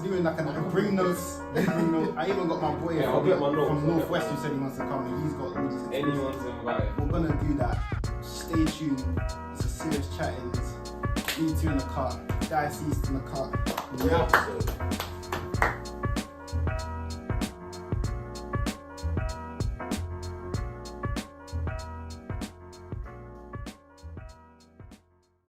[SPEAKER 2] doing like bring notes. I even got my boy from Northwest who said he wants to come, and he's got all these.
[SPEAKER 4] Anyone's invited.
[SPEAKER 2] We're gonna do that. Stay tuned. It's a serious Chattins. You two in the car. Dice East in the car. Yeah.